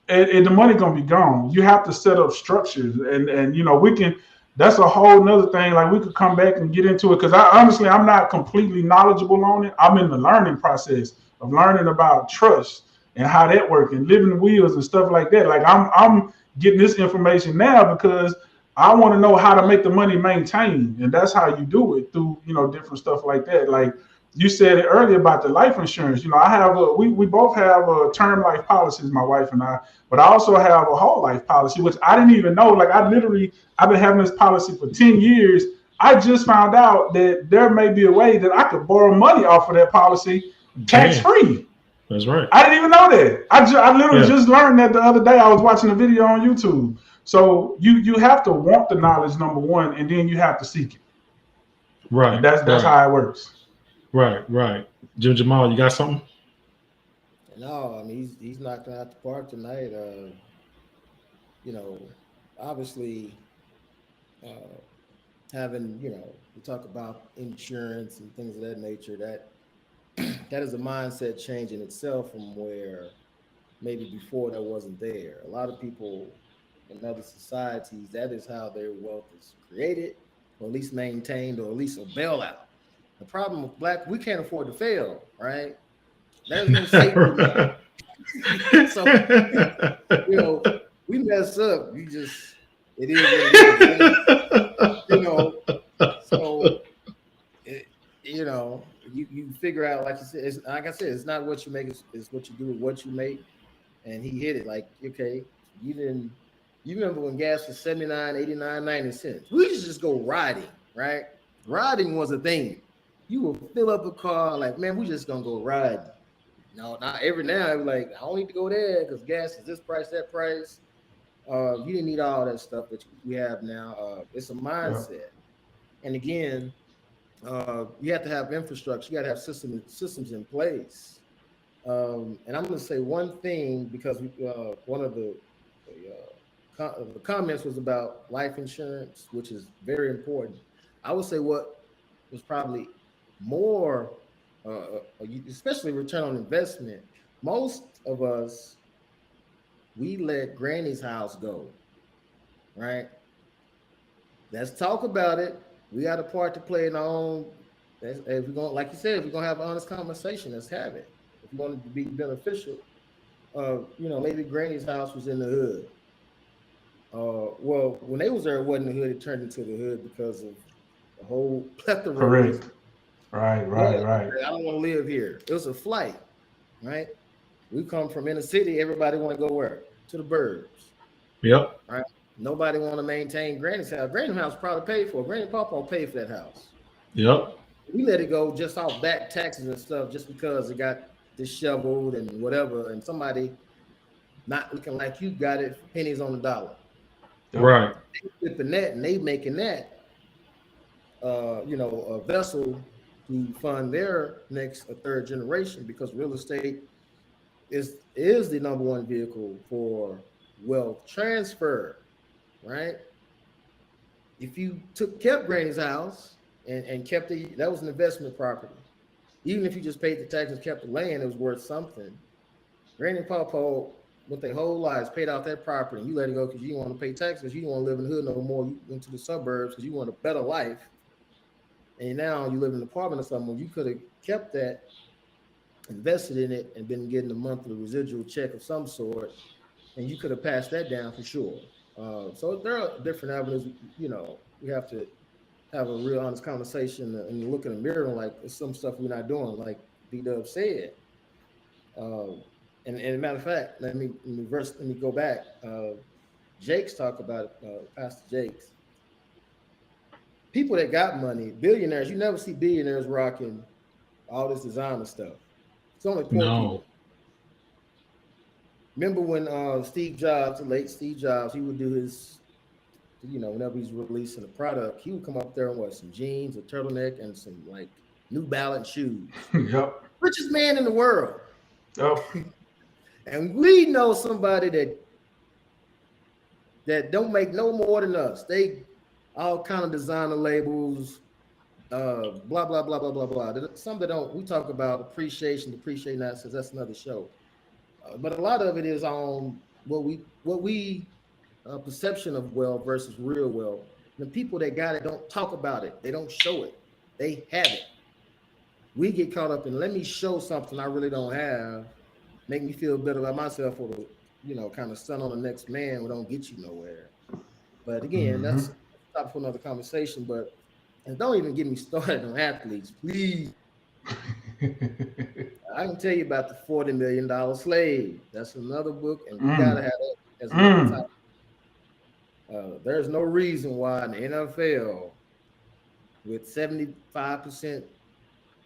and the money gonna be gone. You have to set up structures, and we can. That's a whole nother thing. Like, we could come back and get into it, because I'm not completely knowledgeable on it. I'm in the learning process of learning about trust and how that works, and living wills and stuff like that. Like, I'm getting this information now because I want to know how to make the money maintain, and that's how you do it through different stuff like that. Like you said it earlier about the life insurance. I have we both have a term life policies, my wife and I, but I also have a whole life policy, which I didn't even know. Like, I've been having this policy for 10 years. I just found out that there may be a way that I could borrow money off of that policy tax free. That's right. I didn't even know that. I literally just learned that the other day. I was watching a video on YouTube. So you have to want the knowledge, number one, and then you have to seek it. Right. And that's how it works. Right. Jim Jamal, you got something? No, I mean, he's knocked out the park tonight. Obviously, having we talk about insurance and things of that nature. That is a mindset change in itself, from where maybe before that wasn't there. A lot of people in other societies, that is how their wealth is created, or at least maintained, or at least a bailout. The problem with Black, we can't afford to fail, right? There's no safety net. So, we mess up. It is what it is. So, you figure out, like you said, like I said, it's not what you make, it's what you do with what you make. And he hit it. Like, okay, you remember when gas was 79, 89, 90 cents. We used to just go riding, right? Riding was a thing. You would fill up a car, like, man, we just gonna go ride. No, not every now. I'm like, I don't need to go there because gas is this price, that price. You didn't need all that stuff that we have now. It's a mindset. Yeah. And again, you have to have infrastructure. You got to have systems in place. And I'm going to say one thing, because one of the comments was about life insurance, which is very important. I would say what was probably more, especially return on investment. Most of us, we let granny's house go, right? Let's talk about it. We got a part to play in our own. If we're going, like you said, if we're going to have an honest conversation, let's have it. If you want it to be beneficial, maybe granny's house was in the hood. Well, when they was there, it wasn't the hood. It turned into the hood because of the whole plethora. Correct. Right. I don't want to live here. It was a flight, right? We come from inner city. Everybody want to go where? To the burbs. Yep. Right. Nobody want to maintain granny's house. Granny's house probably paid for. Granny and Papa paid for that house. Yep. We let it go just off back taxes and stuff, just because it got disheveled and whatever, and somebody not looking like you got it for pennies on the dollar. Right. They flipping that, and they making that, a vessel to fund their next or third generation, because real estate is the number one vehicle for wealth transfer, right? If you kept granny's house and kept it, that was an investment property. Even if you just paid the taxes, kept the land, it was worth something. Granny and Papa, with their whole lives, paid out that property, and you let it go because you didn't want to pay taxes, you didn't want to live in the hood no more, you went to the suburbs because you want a better life. And now you live in an apartment or something. You could have kept that, invested in it, and been getting a monthly residual check of some sort, and you could have passed that down for sure. So there are different avenues. We have to have a real honest conversation and look in the mirror, and like, there's some stuff we're not doing. Like D-Dub said, And a matter of fact, let me reverse. Let me go back. Jake's talk about Pastor Jake's people that got money, billionaires. You never see billionaires rocking all this designer stuff. It's only poor No. people. Remember when Steve Jobs, the late Steve Jobs, he would do his, whenever he's releasing a product, he would come up there and wear some jeans, a turtleneck, and some like New Balance shoes. Yep. Richest man in the world. Yep. And we know somebody that don't make no more than us. They all kind of designer labels, blah blah blah blah blah blah. Some that don't. We talk about appreciation, depreciating assets. That's another show. But a lot of it is on what we perception of wealth versus real wealth. The people that got it don't talk about it. They don't show it. They have it. We get caught up in let me show something I really don't have, make me feel better about myself, or kind of stun on the next man who don't get you nowhere. But again, that's topic for another conversation. But and don't even get me started on athletes, please. I can tell you about the $40 million slave. That's another book, and we gotta have that as another topic. There's no reason why in the NFL, with 75%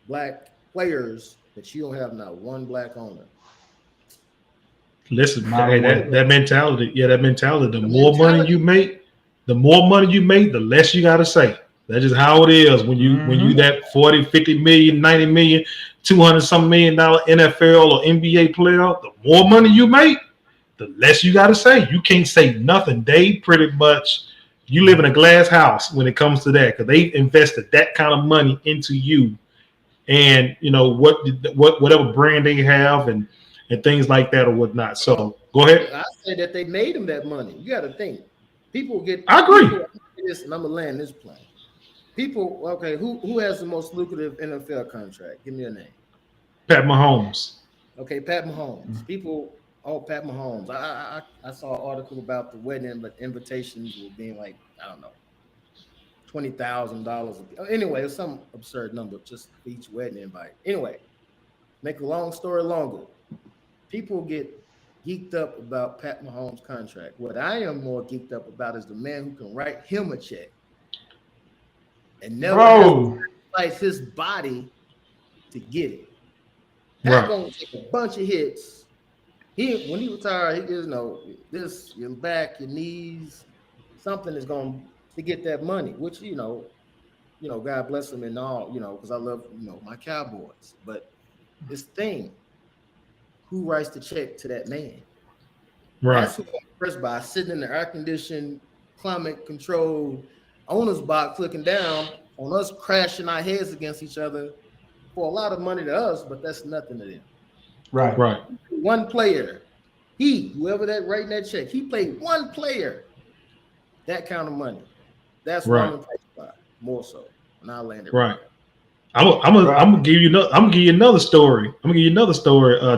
black players, that you don't have not one black owner. Listen, hey, that mentality, the more money you make, the less you got to say. That's just how it is when you that 40, 50 million, 90 million, 200 some $1 million NFL or NBA player, the more money you make, the less you got to say. You can't say nothing. They pretty much, you live in a glass house when it comes to that, because they invested that kind of money into you, and whatever brand they have and things like that or whatnot. So go ahead. I say that they made them that money. You got to think. People get. I agree. This, and I'm gonna land this plane. People, okay, who has the most lucrative NFL contract? Give me a name. Pat Mahomes. Okay, Pat Mahomes. People, Pat Mahomes. I saw an article about the wedding invitations were being like, I don't know, $20,000. Anyway, it's some absurd number just for each wedding invite. Anyway, make a long story longer. People get geeked up about Pat Mahomes' contract. What I am more geeked up about is the man who can write him a check and never sacrifice his body to get it. That's gonna take a bunch of hits. When he retired, your back, your knees, something is going to get that money, which God bless him and all, because I love my Cowboys. But this thing, who writes the check to that man? Right. That's who I'm impressed by, sitting in the air-conditioned, climate-controlled owner's box, looking down on us crashing our heads against each other for a lot of money to us, but that's nothing to them. Right. One player, whoever that writing that check, he played one player. That kind of money. That's what I'm impressed by, more so. And I landed right. I'm gonna give you another story.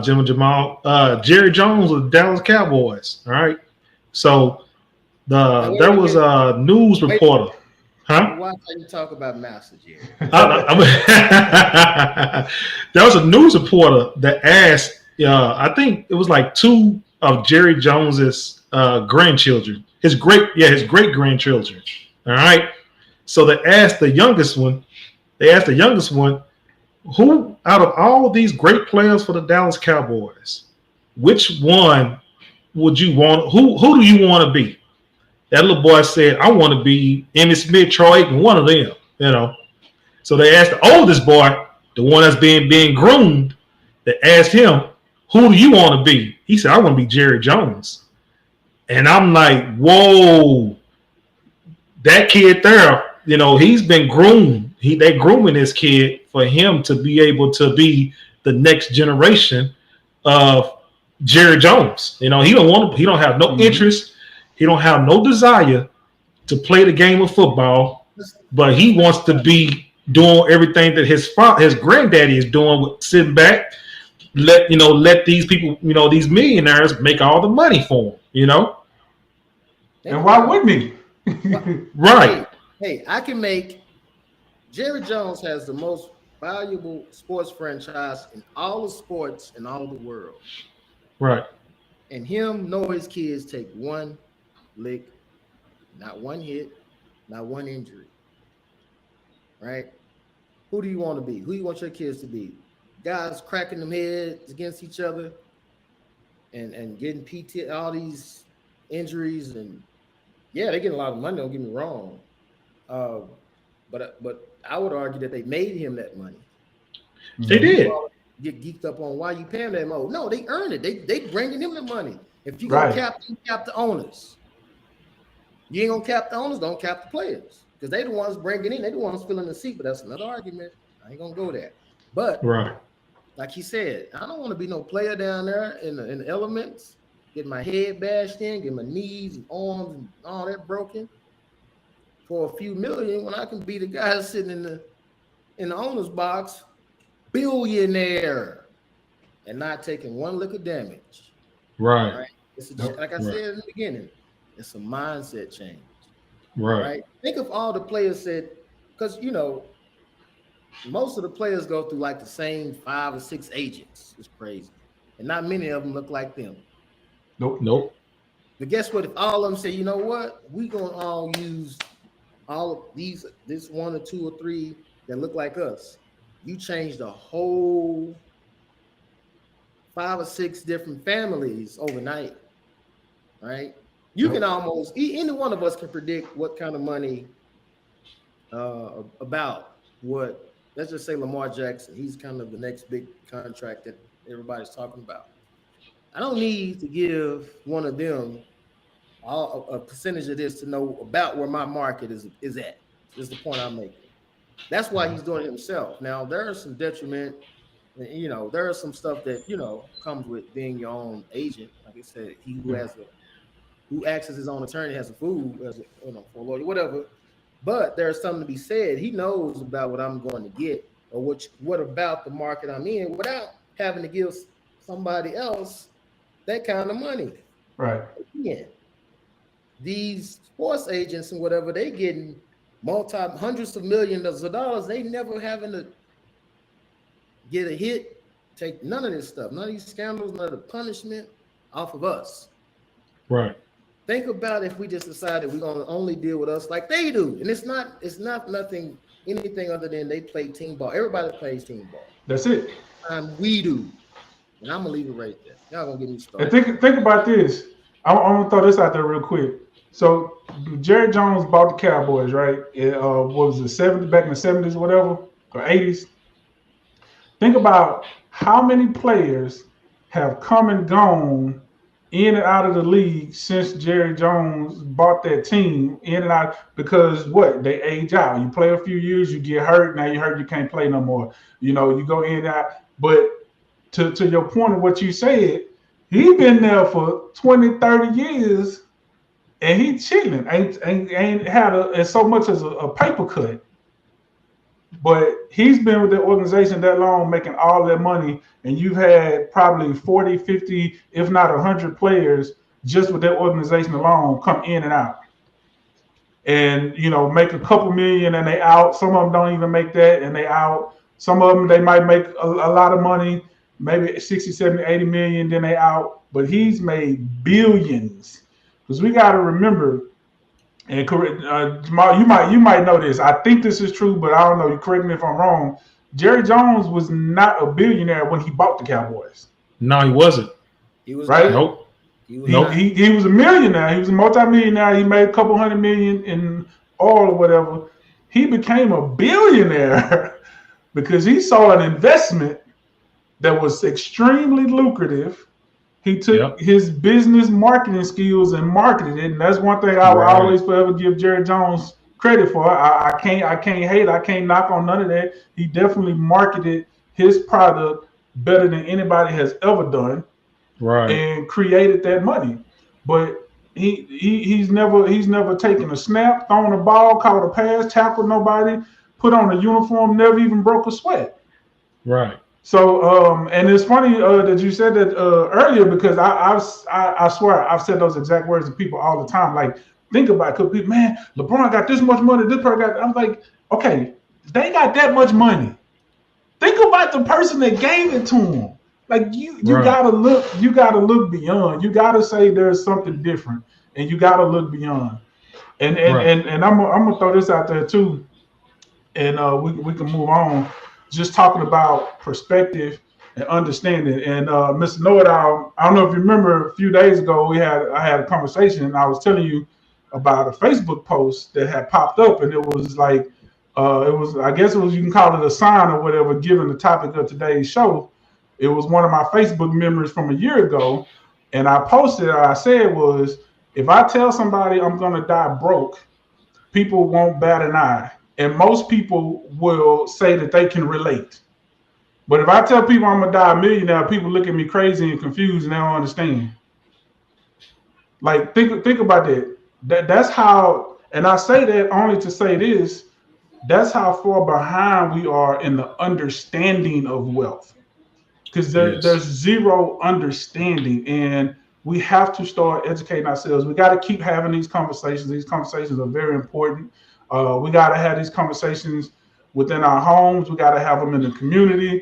Jim Jamal. Jerry Jones of the Dallas Cowboys. All right. So there was a news reporter. Huh? Why can't you talk about Master Jerry? There was a news reporter that asked, I think it was like two of Jerry Jones's grandchildren, his great grandchildren. All right. So they asked the youngest one, who out of all of these great players for the Dallas Cowboys, which one would you want? Who do you want to be? That little boy said, I want to be Emmitt Smith, Troy Aikman, one of them, So they asked the oldest boy, the one that's being groomed, they asked him, who do you want to be? He said, I want to be Jerry Jones. And I'm like, whoa, that kid there, he's been groomed. They grooming this kid for him to be able to be the next generation of Jerry Jones. He don't have no interest. He don't have no desire to play the game of football, but he wants to be doing everything that his granddaddy is doing, with sitting back, let these people, these millionaires make all the money for him, And why wouldn't he? Right. Hey, I can make. Jerry Jones has the most valuable sports franchise in all the sports in all the world. Right. And him know his kids take one lick, not one hit, not one injury. Right? Who do you want to be? Who do you want your kids to be? Guys cracking them heads against each other and getting PT, all these injuries, and yeah, they're getting a lot of money. Don't get me wrong, but I would argue that they made him that money. They did. Get geeked up on why you paying them more. No, they earned it. They bringing him the money. If you gonna cap the owners, you ain't gonna cap the owners. Don't cap the players because they the ones bringing in. They the ones filling the seat. But that's another argument. I ain't gonna go there. But right. Like he said, I don't want to be no player down there in the elements, get my head bashed in, get my knees and arms and all that broken for a few million when I can be the guy sitting in the owner's box, billionaire, and not taking one lick of damage. Right. It's like I said in the beginning, it's a mindset change. Right. Think of all the players said, because most of the players go through like the same 5 or 6 agents. It's crazy. And not many of them look like them. Nope. But guess what? If all of them say, you know what? We're going to all use all of this 1 or 2 or 3 that look like us. You change the whole 5 or 6 different families overnight, right? You can almost, any one of us can predict what kind of money about what. Let's just say Lamar Jackson. He's kind of the next big contract that everybody's talking about. I don't need to give one of them a percentage of this to know about where my market is at. Is the point I'm making. That's why he's doing it himself. Now, there are some detriment. There are some stuff that, comes with being your own agent. Like I said, he who acts as his own attorney has a fool, for a lawyer, whatever. But there's something to be said. He knows about what I'm going to get or what about the market I'm in without having to give somebody else that kind of money. Right. Again, these sports agents and whatever, they getting hundreds of millions of dollars. They never having to get a hit, take none of this stuff, none of these scandals, none of the punishment off of us. Right. Think about if we just decided we're gonna only deal with us like they do, and it's not anything other than they play team ball. Everybody plays team ball. That's it. We do, and I'm gonna leave it right there. Y'all gonna get me started. And think about this. I'm gonna throw this out there real quick. So Jerry Jones bought the Cowboys, right? What was it, back in the 70s, whatever, or 80s? Think about how many players have come and gone in and out of the league since Jerry Jones bought that team in and out, because they age out. You play a few years, you get hurt. Now you're hurt, you can't play no more. You go in and out. But to your point of what you said, he been there for 20, 30 years and he chilling. Ain't had so much as a paper cut. But he's been with the organization that long, making all that money, and you've had probably 40, 50, if not 100 players just with that organization alone come in and out. And, make a couple million and they out. Some of them don't even make that and they out. Some of them, they might make a lot of money, maybe 60, 70, 80 million, then they out. But he's made billions. Because we got to remember, and Jamal, you might know this. I think this is true, but I don't know. You correct me if I'm wrong. Jerry Jones was not a billionaire when he bought the Cowboys. No, he wasn't. He was right. Nope. He was a millionaire. He was a multimillionaire. He made a couple $100 million in oil or whatever. He became a billionaire because he saw an investment that was extremely lucrative. He took his business marketing skills and marketed it, and that's one thing I will always forever give Jerry Jones credit for. I can't hate, I can't knock on none of that. He definitely marketed his product better than anybody has ever done, and created that money. But he's never taken a snap, thrown a ball, caught a pass, tackled nobody, put on a uniform, never even broke a sweat. Right. So, and it's funny that you said that earlier, because I swear I've said those exact words to people all the time. Like, think about it, because people, man, LeBron got this much money, this person got. I'm like, okay, they got that much money. Think about the person that gave it to him. Like you Right. gotta look beyond. You gotta say there's something different, and you gotta look beyond. And I'm gonna throw this out there too, and we can move on. Just talking about perspective and understanding. And Mr. Know-It-All, I don't know if you remember a few days ago I had a conversation, and I was telling you about a Facebook post that had popped up, and it was like I guess it was, you can call it a sign or whatever, given the topic of today's show. It was one of my Facebook memories from a year ago, and I said was, if I tell somebody I'm gonna die broke, people won't bat an eye, and most people will say that they can relate. But if I tell people I'm gonna die a millionaire, people look at me crazy and confused, and they don't understand. Like think about that. That's how, and I say that only to say this. That's how far behind we are in the understanding of wealth, because there's zero understanding, and we have to start educating ourselves. We got to keep having these conversations. These conversations are very important. We got to have these conversations within our homes. We got to have them in the community.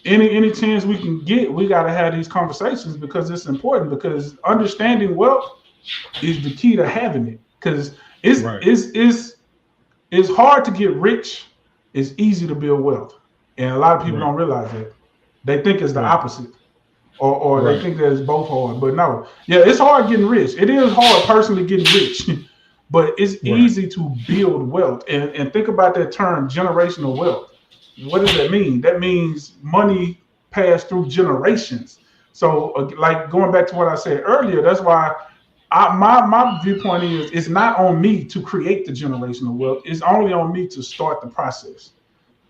Any chance we can get, we got to have these conversations, because it's important. Because understanding wealth is the key to having it. Because it's hard to get rich. It's easy to build wealth, and a lot of people don't realize that. They think it's the opposite, or they think that it's both hard. But no, yeah, it's hard getting rich. It is hard personally getting rich, but it's easy to build wealth. And think about that term, generational wealth. What does that mean? That means money passed through generations. So, like going back to what I said earlier, that's why my viewpoint is, it's not on me to create the generational wealth. It's only on me to start the process,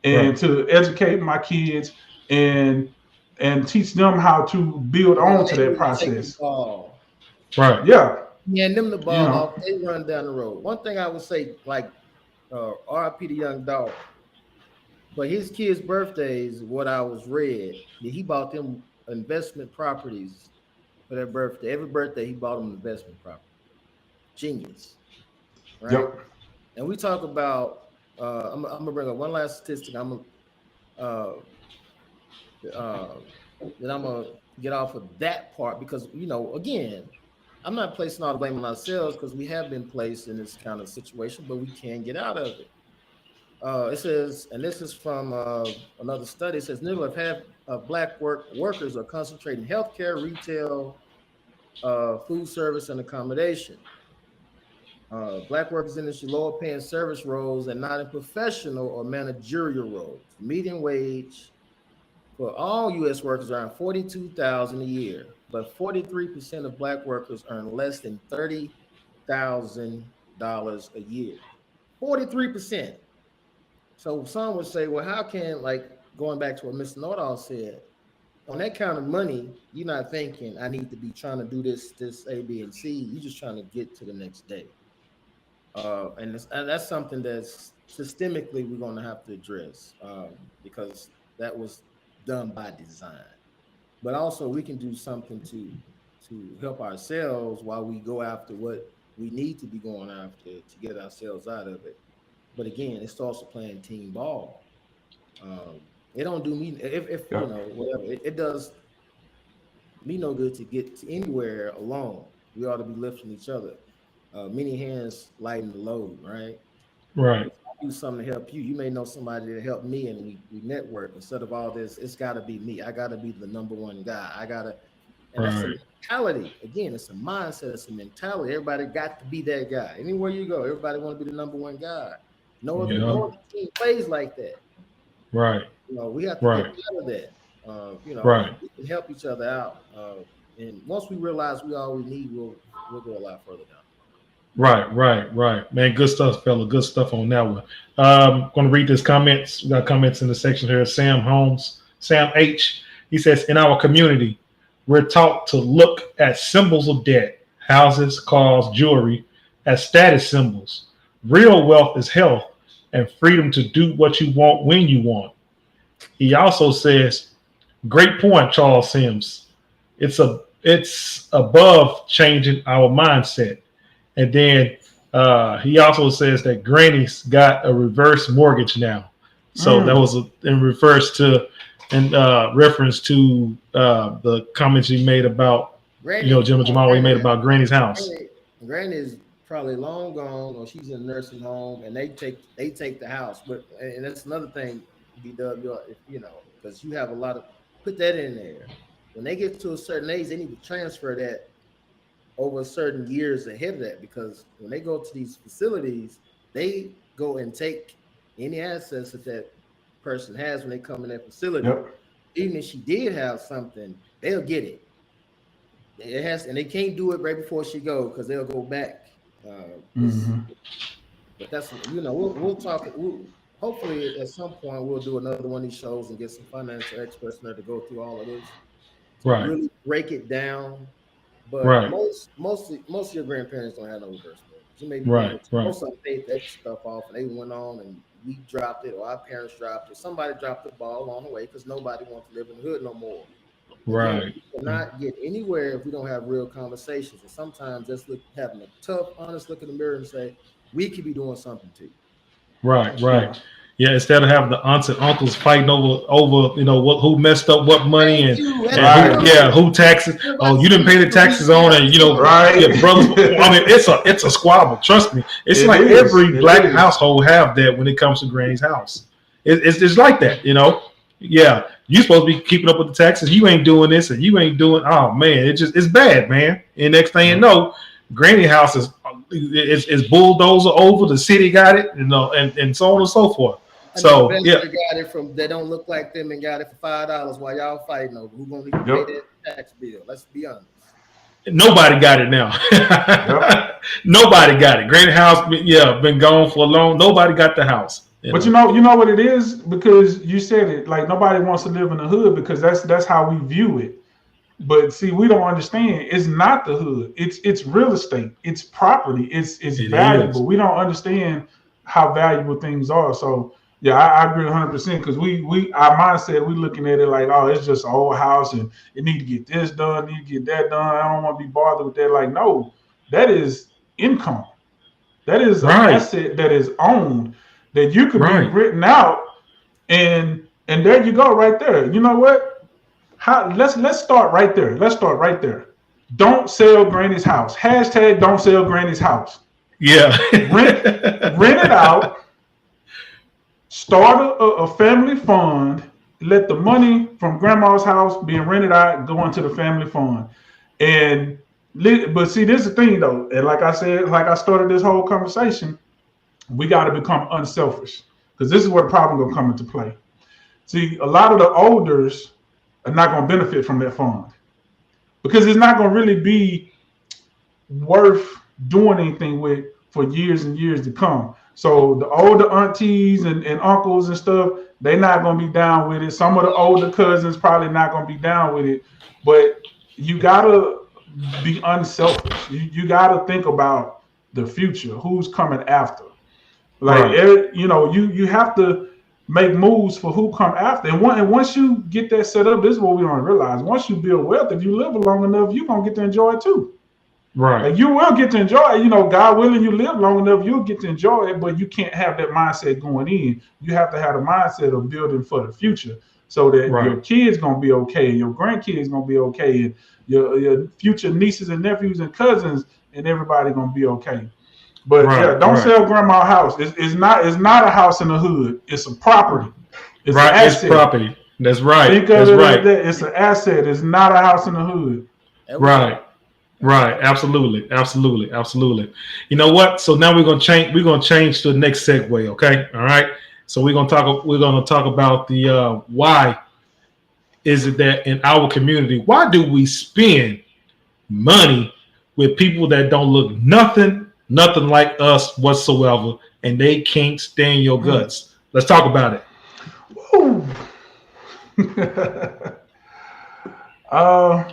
and to educate my kids and teach them how to build on to that process. Right. Yeah. And them the ball off, they run down the road. One thing I would say, like RIP the young dog, but his kids' birthdays, what I was read, he bought them investment properties for their birthday. Every birthday, he bought them an investment property. Genius, right? Yep. And we talk about. I'm gonna bring up one last statistic. Then I'm gonna get off of that part, because again, I'm not placing all the blame on ourselves, because we have been placed in this kind of situation, but we can get out of it. It says, and this is from another study, it says nearly half of Black workers are concentrated in healthcare, retail, food service, and accommodation. Black workers in this lower paying service roles and not in professional or managerial roles. Median wage for all U.S. workers earn $42,000 a year, but 43% of Black workers earn less than $30,000 a year. 43%. So some would say, well, how can, like going back to what Mr. Know-It-All said, on that kind of money, you're not thinking, I need to be trying to do this A, B, and C. You're just trying to get to the next day. And that's something that's systemically we're going to have to address, because that was done by design. But also we can do something to help ourselves while we go after what we need to be going after to get ourselves out of it. But again, it starts with playing team ball. It don't do me if whatever it does me no good to get to anywhere alone. We ought to be lifting each other. Many hands lighten the load, right? Right. If I do something to help you, you may know somebody to help me, and we network. Instead of all this, it's got to be me. I got to be the number one guy. And that's a mentality. Again, it's a mindset. It's a mentality. Everybody got to be that guy. Anywhere you go, everybody want to be the number one guy. No other team plays like that. Right. We have to get out of that. We can help each other out. And once we realize we all we need, we'll go a lot further down. Right. Man, good stuff, fella. Good stuff on that one. I'm going to read these comments. We got comments in the section here. Sam H. He says, in our community, we're taught to look at symbols of debt, houses, cars, jewelry, as status symbols. Real wealth is health and freedom to do what you want when you want. He also says, great point, Charles Sims. It's above changing our mindset. And then he also says that granny's got a reverse mortgage now. So that was in reference to reference to the comments he made about Jim Jamal he made about Granny's house. Granny is probably long gone, or she's in a nursing home, and they take the house. But and that's another thing, BW, because you have a lot of put that in there. When they get to a certain age, they need to transfer that over certain years ahead of that, because when they go to these facilities, they go and take any assets that person has when they come in that facility. Yep. Even if she did have something, they'll get it. It has, and they can't do it right before she go, because they'll go back. But that's we'll talk. Hopefully at some point we'll do another one of these shows and get some financial experts there to go through all of this, right? Really break it down. But most of your grandparents don't have no reverse mortgage. Most of them paid that stuff off, and they went on, and we dropped it, or our parents dropped it. Somebody dropped the ball along the way, because nobody wants to live in the hood no more. Right. We cannot get anywhere if we don't have real conversations. And sometimes just having a tough, honest look in the mirror and say, we could be doing something to you. Right. Yeah, instead of having the aunts and uncles fighting over who messed up what money and who taxes. Oh, you didn't pay the taxes on, and your brothers. I mean, it's a squabble. Trust me, it's like every black household have that when it comes to Granny's house. It's like that, Yeah, you supposed to be keeping up with the taxes. You ain't doing this, and you ain't doing. Oh man, it's bad, man. And next thing you know, Granny house is bulldozer over. The city got it, and so on and so forth. So got it from they don't look like them and got it for $5 while y'all fighting over who's gonna pay that tax bill. Let's be honest. Nobody got it now. Nobody got it. Granny house, been gone for a long. Nobody got the house. But you know what it is, because you said it, like nobody wants to live in the hood, because that's how we view it. But see, we don't understand. It's not the hood. It's real estate. It's property. It's valuable. We don't understand how valuable things are. So yeah, I agree 100%, because we our mindset, we looking at it like, oh, it's just an old house and it need to get this done, need to get that done. I don't want to be bothered with that. Like, no, that is income. That is an asset that is owned, that you could be written out, and there you go, right there. You know what? Let's start right there. Don't sell Granny's house. # don't sell Granny's house. Yeah. Rent it out. Start a family fund. Let the money from grandma's house being rented out go into the family fund. But see, this is the thing though, and like I said, like I started this whole conversation, we got to become unselfish, because this is where the problem gonna come into play. See, a lot of the olders are not gonna benefit from that fund, because it's not gonna really be worth doing anything with for years and years to come. So the older aunties and uncles and stuff, they're not gonna be down with it. Some of the older cousins probably not gonna be down with it. But you gotta be unselfish. You gotta think about the future. Who's coming after? Like you have to make moves for who come after. And once you get that set up, this is what we don't realize. Once you build wealth, if you live long enough, you're gonna get to enjoy it too. Right. Like you will get to enjoy it. God willing, you live long enough, you'll get to enjoy it, but you can't have that mindset going in. You have to have the mindset of building for the future, so that your kids gonna be okay, and your grandkids gonna be okay, and your future nieces and nephews and cousins and everybody gonna be okay. But don't sell grandma's house. It's not a house in the hood. It's a property. It's an asset. It's property. That's right. Think of it like that. It's an asset. It's not a house in the hood. Right. Absolutely. You know what? So now we're gonna change. We're gonna change to the next segue. Okay. All right. So we're gonna talk about the why is it that in our community, why do we spend money with people that don't look nothing like us whatsoever, and they can't stand your guts? Let's talk about it. I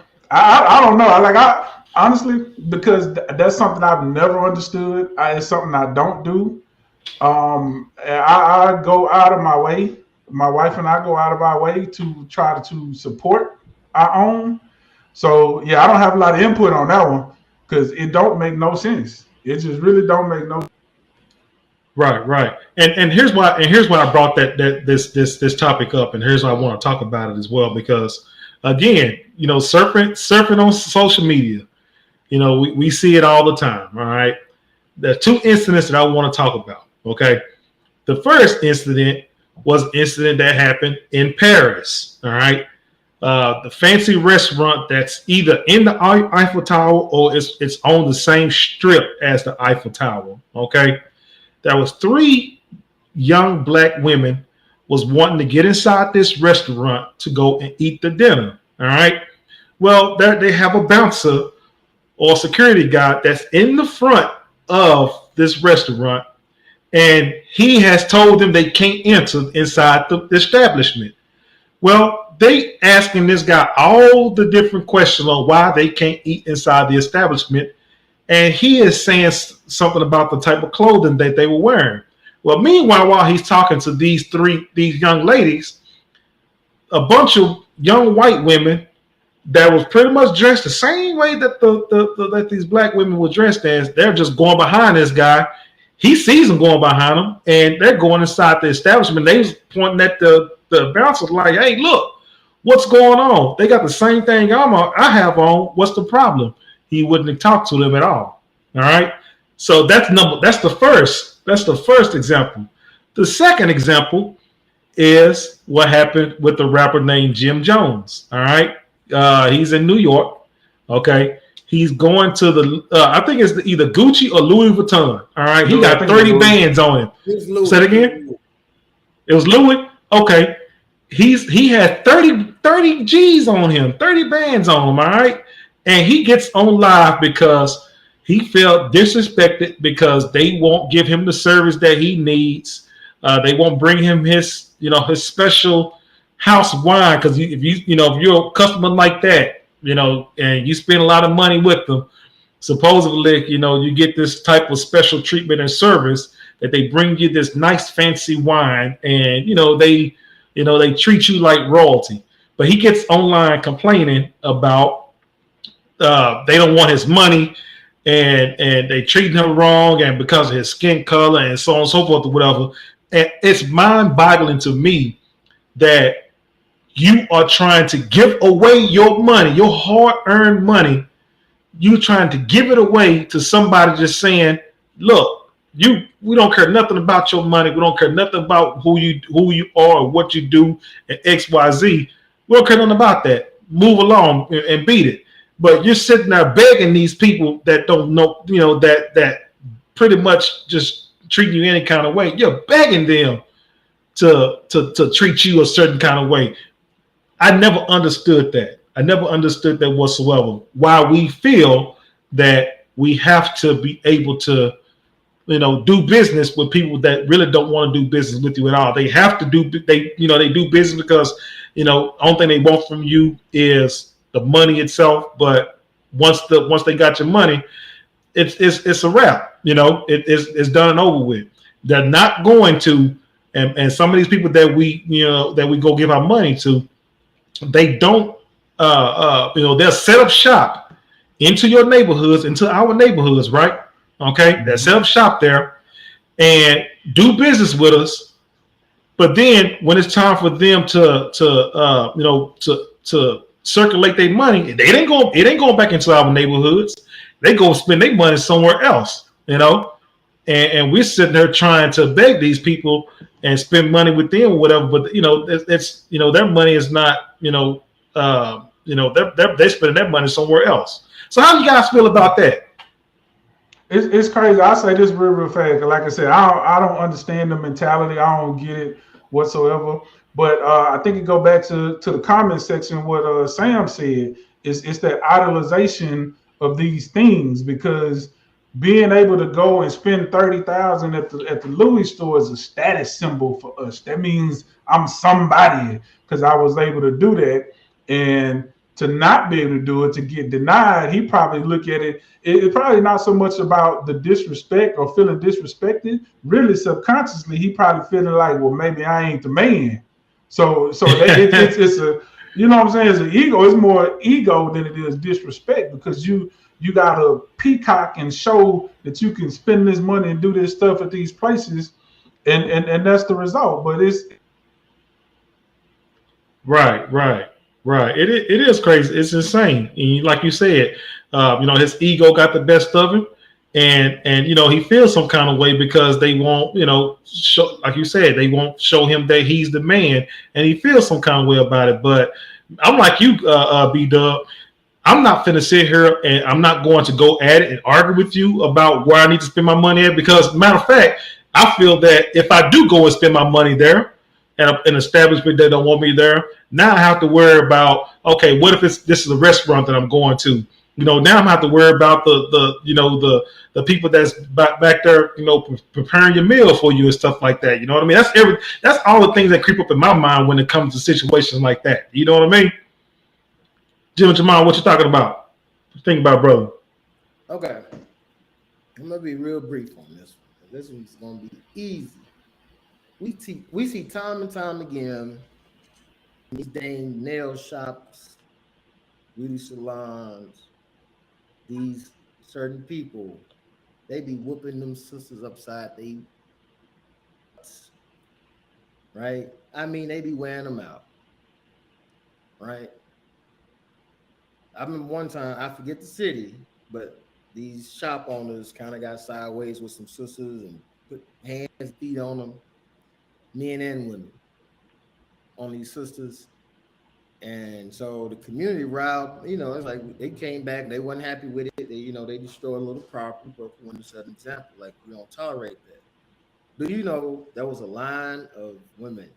don't know. Honestly, because that's something I've never understood. It's something I don't do. I go out of my way. My wife and I go out of our way to try to support our own. So yeah, I don't have a lot of input on that one, because it don't make no sense. It just really don't make no. Right. And here's why I brought this topic up, and here's why I want to talk about it as well, because again, surfing on social media, we see it all the time. All right. There are two incidents that I want to talk about. Okay. The first incident was an incident that happened in Paris. All right. The fancy restaurant that's either in the Eiffel Tower or it's on the same strip as the Eiffel Tower. Okay. There was 3 young black women was wanting to get inside this restaurant to go and eat the dinner. All right. Well, they have a bouncer or security guard that's in the front of this restaurant, and he has told them they can't enter inside the establishment. Well, they asking this guy all the different questions on why they can't eat inside the establishment, and he is saying something about the type of clothing that they were wearing. Well, meanwhile, while he's talking to these young ladies, a bunch of young white women that was pretty much dressed the same way that that these black women were dressed as, they're just going behind this guy. He sees them going behind him, and they're going inside the establishment. They was pointing at the bouncers like, "Hey, look, what's going on? They got the same thing I have on. What's the problem?" He wouldn't talk to them at all. All right. So that's the first example. The second example is what happened with the rapper named Jim Jones. All right. He's in New York. Okay. He's going to the I think it's either Gucci or Louis Vuitton. All right. He got 30 bands on him. Say it again. It was Louis. Okay. He had 30 G's on him, 30 bands on him. All right. And he gets on live because he felt disrespected because they won't give him the service that he needs. They won't bring him his special house wine, because if you're a customer like that, and you spend a lot of money with them, supposedly, you get this type of special treatment and service that they bring you this nice fancy wine, and they treat you like royalty. But he gets online complaining about they don't want his money, and they treat him wrong, and because of his skin color and so on and so forth or whatever. And it's mind-boggling to me that you are trying to give away your money, your hard-earned money. You trying to give it away to somebody just saying, "Look, we don't care nothing about your money. We don't care nothing about who you are or what you do and XYZ. We don't care nothing about that. Move along and beat it." But you're sitting there begging these people that don't know, that pretty much just treat you any kind of way. You're begging them to treat you a certain kind of way. I never understood that. I never understood that whatsoever. Why we feel that we have to be able to, do business with people that really don't want to do business with you at all. They have to do they do business because only thing they want from you is the money itself. But once they got your money, it's a wrap. It's done and over with. They're not going to, and some of these people that we go give our money to, they don't they'll set up shop into your neighborhoods, into our neighborhoods, right? Okay, they'll set up shop there and do business with us. But then when it's time for them to circulate their money, it ain't going back into our neighborhoods. They go spend their money somewhere else, and we're sitting there trying to beg these people and spend money with them or whatever. But it's their money is not they're spending their money somewhere else. So how do you guys feel about that? It's crazy. I'll say this real fast. Like I said, I don't understand the mentality. I don't get it whatsoever. But I think it go back to the comment section. What Sam said it's that idolization of these things, because being able to go and spend $30,000 at the Louis store is a status symbol for us. That means I'm somebody because I was able to do that. And to not be able to do it, to get denied, he probably look at it. It's probably not so much about the disrespect or feeling disrespected. Really, subconsciously, he probably feeling like, well, maybe I ain't the man. So it's a, what I'm saying? It's an ego. It's more ego than it is disrespect, because you got to peacock and show that you can spend this money and do this stuff at these places, and that's the result. But it's Right, right, right. It is crazy. It's insane. And like you said, his ego got the best of him, and he feels some kind of way because they won't, show, like you said, they won't show him that he's the man, and he feels some kind of way about it. But I'm like you, B Dub. I'm not finna sit here and I'm not going to go at it and argue with you about where I need to spend my money at because, matter of fact, I feel that if I do go and spend my money there at an establishment that don't want me there, now I have to worry about, okay, what if this is a restaurant that I'm going to? Now I'm gonna have to worry about the people that's back there, preparing your meal for you and stuff like that. You know what I mean? That's all the things that creep up in my mind when it comes to situations like that. You know what I mean? Jim and Jamal, what you talking about? Think about, brother. Okay, I'm gonna be real brief on this one. This one's gonna be easy. We see time and time again these dang nail shops, beauty salons, these certain people, they be whooping them sisters upside they butts, right? I mean, they be wearing them out, right? I remember one time, I forget the city, but these shop owners kind of got sideways with some sisters and put hands, feet on them, men and women, on these sisters. And so the community route, it's like they came back, they wasn't happy with it. They destroyed a little property, but for one set an example, like we don't tolerate that. But there was a line of women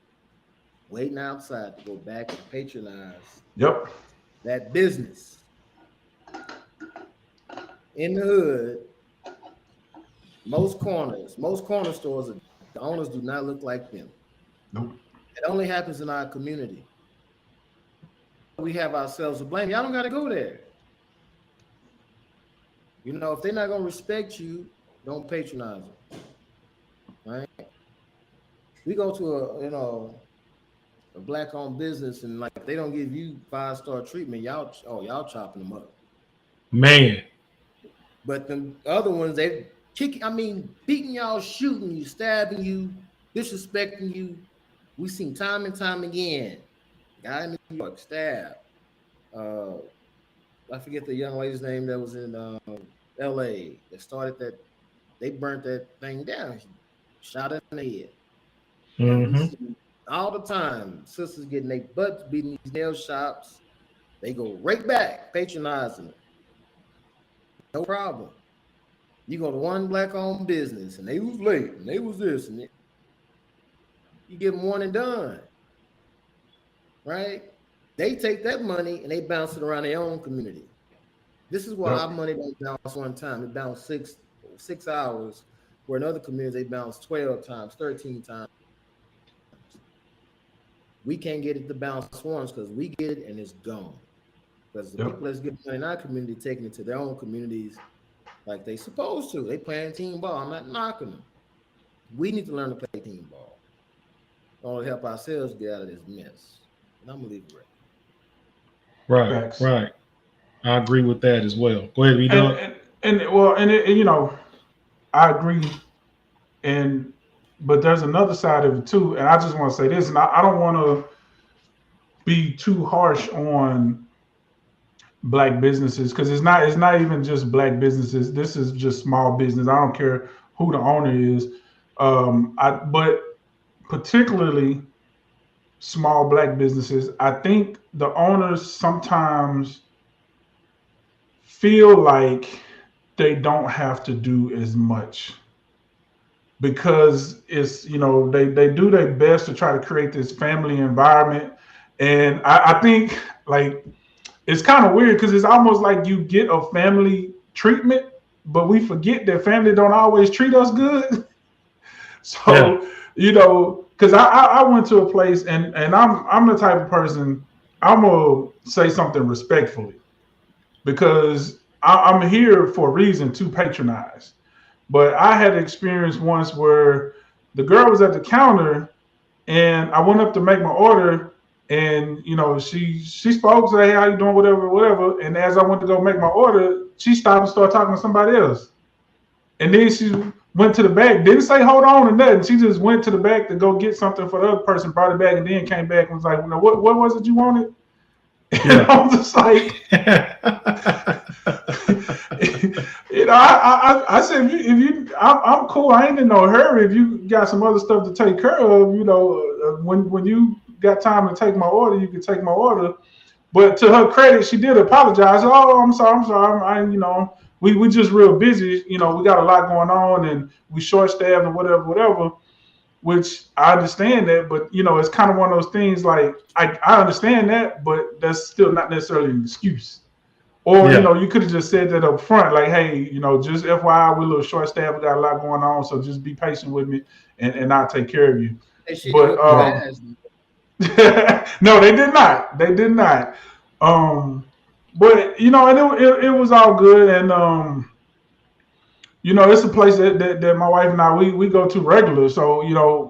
waiting outside to go back and patronize yep. that business in the hood. Most corner stores, the owners do not look like them. Nope. It only happens in our community. We have ourselves to blame. Y'all don't got to go there. If they're not going to respect you, don't patronize them. Right? We go to a black-owned business, and like if they don't give you 5-star treatment, y'all chopping them up. Man. But the other ones, they beating y'all, shooting you, stabbing you, disrespecting you. We've seen time and time again. Guy in New York stabbed. I forget the young lady's name that was in L.A. that started that. They burnt that thing down. Shot her in the head. Mm-hmm. All the time, sisters getting their butts beating these nail shops. They go right back, patronizing them. No problem. You go to one black-owned business, and they was late, and they was this, and it. You give them one and done. Right? They take that money and they bounce it around their own community. This is why our money don't bounce one time. It bounced 6 hours, where in other communities they bounce 12 times, 13 times. We can't get it to bounce once because we get it and it's gone. Because the people that's getting money in our community taking it to their own communities like they supposed to. They playing team ball. I'm not knocking them. We need to learn to play team ball. Only help ourselves get out of this mess. And I'm gonna leave it right. Facts. Right. I agree with that as well. Go ahead, B-Dub. I agree. But there's another side of it too. And I just want to say this, and I don't want to be too harsh on black businesses because it's not even just black businesses. This is just small business. I don't care who the owner is. But particularly small black businesses, I think the owners sometimes feel like they don't have to do as much because it's they do their best to try to create this family environment. And I think like it's kind of weird because it's almost like you get a family treatment, but we forget that family don't always treat us good. So because I went to a place and I'm the type of person, I'm gonna say something respectfully because I'm here for a reason to patronize. But I had an experience once where the girl was at the counter and I went up to make my order and she spoke, say, hey, how you doing, whatever. And as I went to go make my order, she stopped and started talking to somebody else. And then she went to the back, didn't say hold on or nothing. She just went to the back to go get something for the other person, brought it back, and then came back and was like, well, what was it you wanted? And I'm just like, I said, if you, I'm cool. I ain't in no hurry. If you got some other stuff to take care of, when you got time to take my order, you can take my order. But to her credit, she did apologize. Oh, I'm sorry. We just real busy. We got a lot going on and we short staffed and whatever. Which I understand that, but it's kind of one of those things. Like I understand that, but that's still not necessarily an excuse. Or you could have just said that up front, like, hey, just FYI, we're a little short staffed, we got a lot going on, so just be patient with me, and I'll take care of you. But no, they did not. They did not. But and it was all good, and it's a place that my wife and I we go to regular. So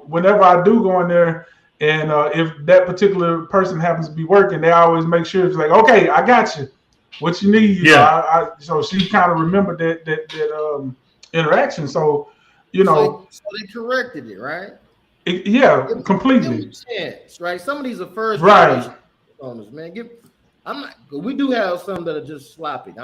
whenever I do go in there, and if that particular person happens to be working, they always make sure it's like, okay, I got you. What you need? So she kind of remembered that interaction. So so they corrected it, right? Completely. Give them a chance, right? Some of these are first right owners, man. We do have some that are just sloppy.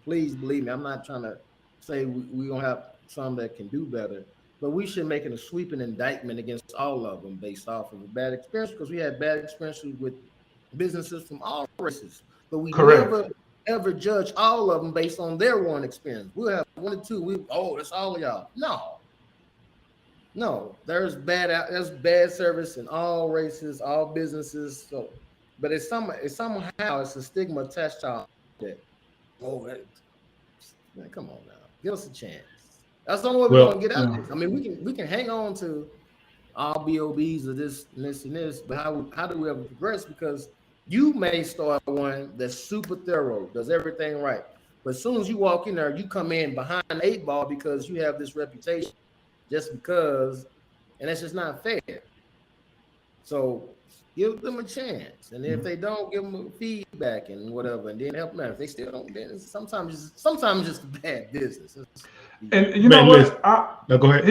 Please believe me, I'm not trying to say we don't have some that can do better, but we should make it a sweeping indictment against all of them based off of a bad experience, because we had bad experiences with businesses from all races, but we never ever judge all of them based on their one experience. We'll have one or two. That's all of y'all. No, there's bad service in all races, all businesses. So, but it's somehow it's a stigma attached to that. Man, come on now, give us a chance. That's the only way we're gonna get out of this. I mean, we can hang on to all BOBs of this and this, but how do we ever progress? Because you may start one that's super thorough, does everything right, but as soon as you walk in there, you come in behind the 8 ball because you have this reputation, just because, and that's just not fair. So give them a chance, and if they don't, give them feedback and whatever, and then help them out. If they still don't, then sometimes just a bad business. And you know what? No, go ahead.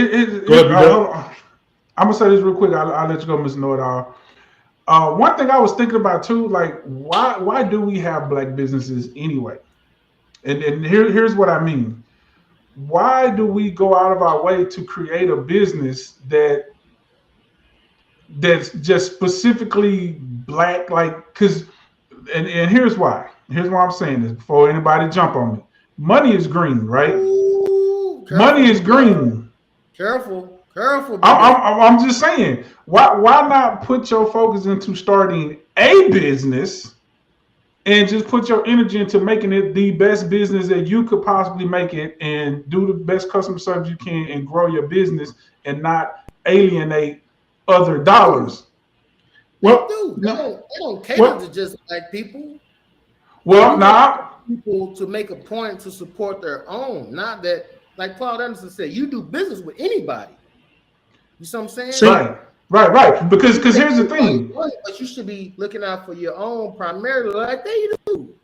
I'm gonna say this real quick. I'll let you go, Mr. Know-It-All. One thing I was thinking about too, like why do we have black businesses anyway? And here's what I mean. Why do we go out of our way to create a business that's just specifically black? Like, and here's why. Here's why I'm saying this before anybody jump on me. Money is green, right? Ooh, money is green. Careful. I'm just saying. Why not put your focus into starting a business and just put your energy into making it the best business that you could possibly make it, and do the best customer service you can and grow your business and not alienate other dollars. They don't cater to just black people. People to make a point to support their own, not that, like Claude Anderson said, you do business with anybody. You see what I'm saying? Right. Because here's the thing. But you should be looking out for your own primarily, like they do.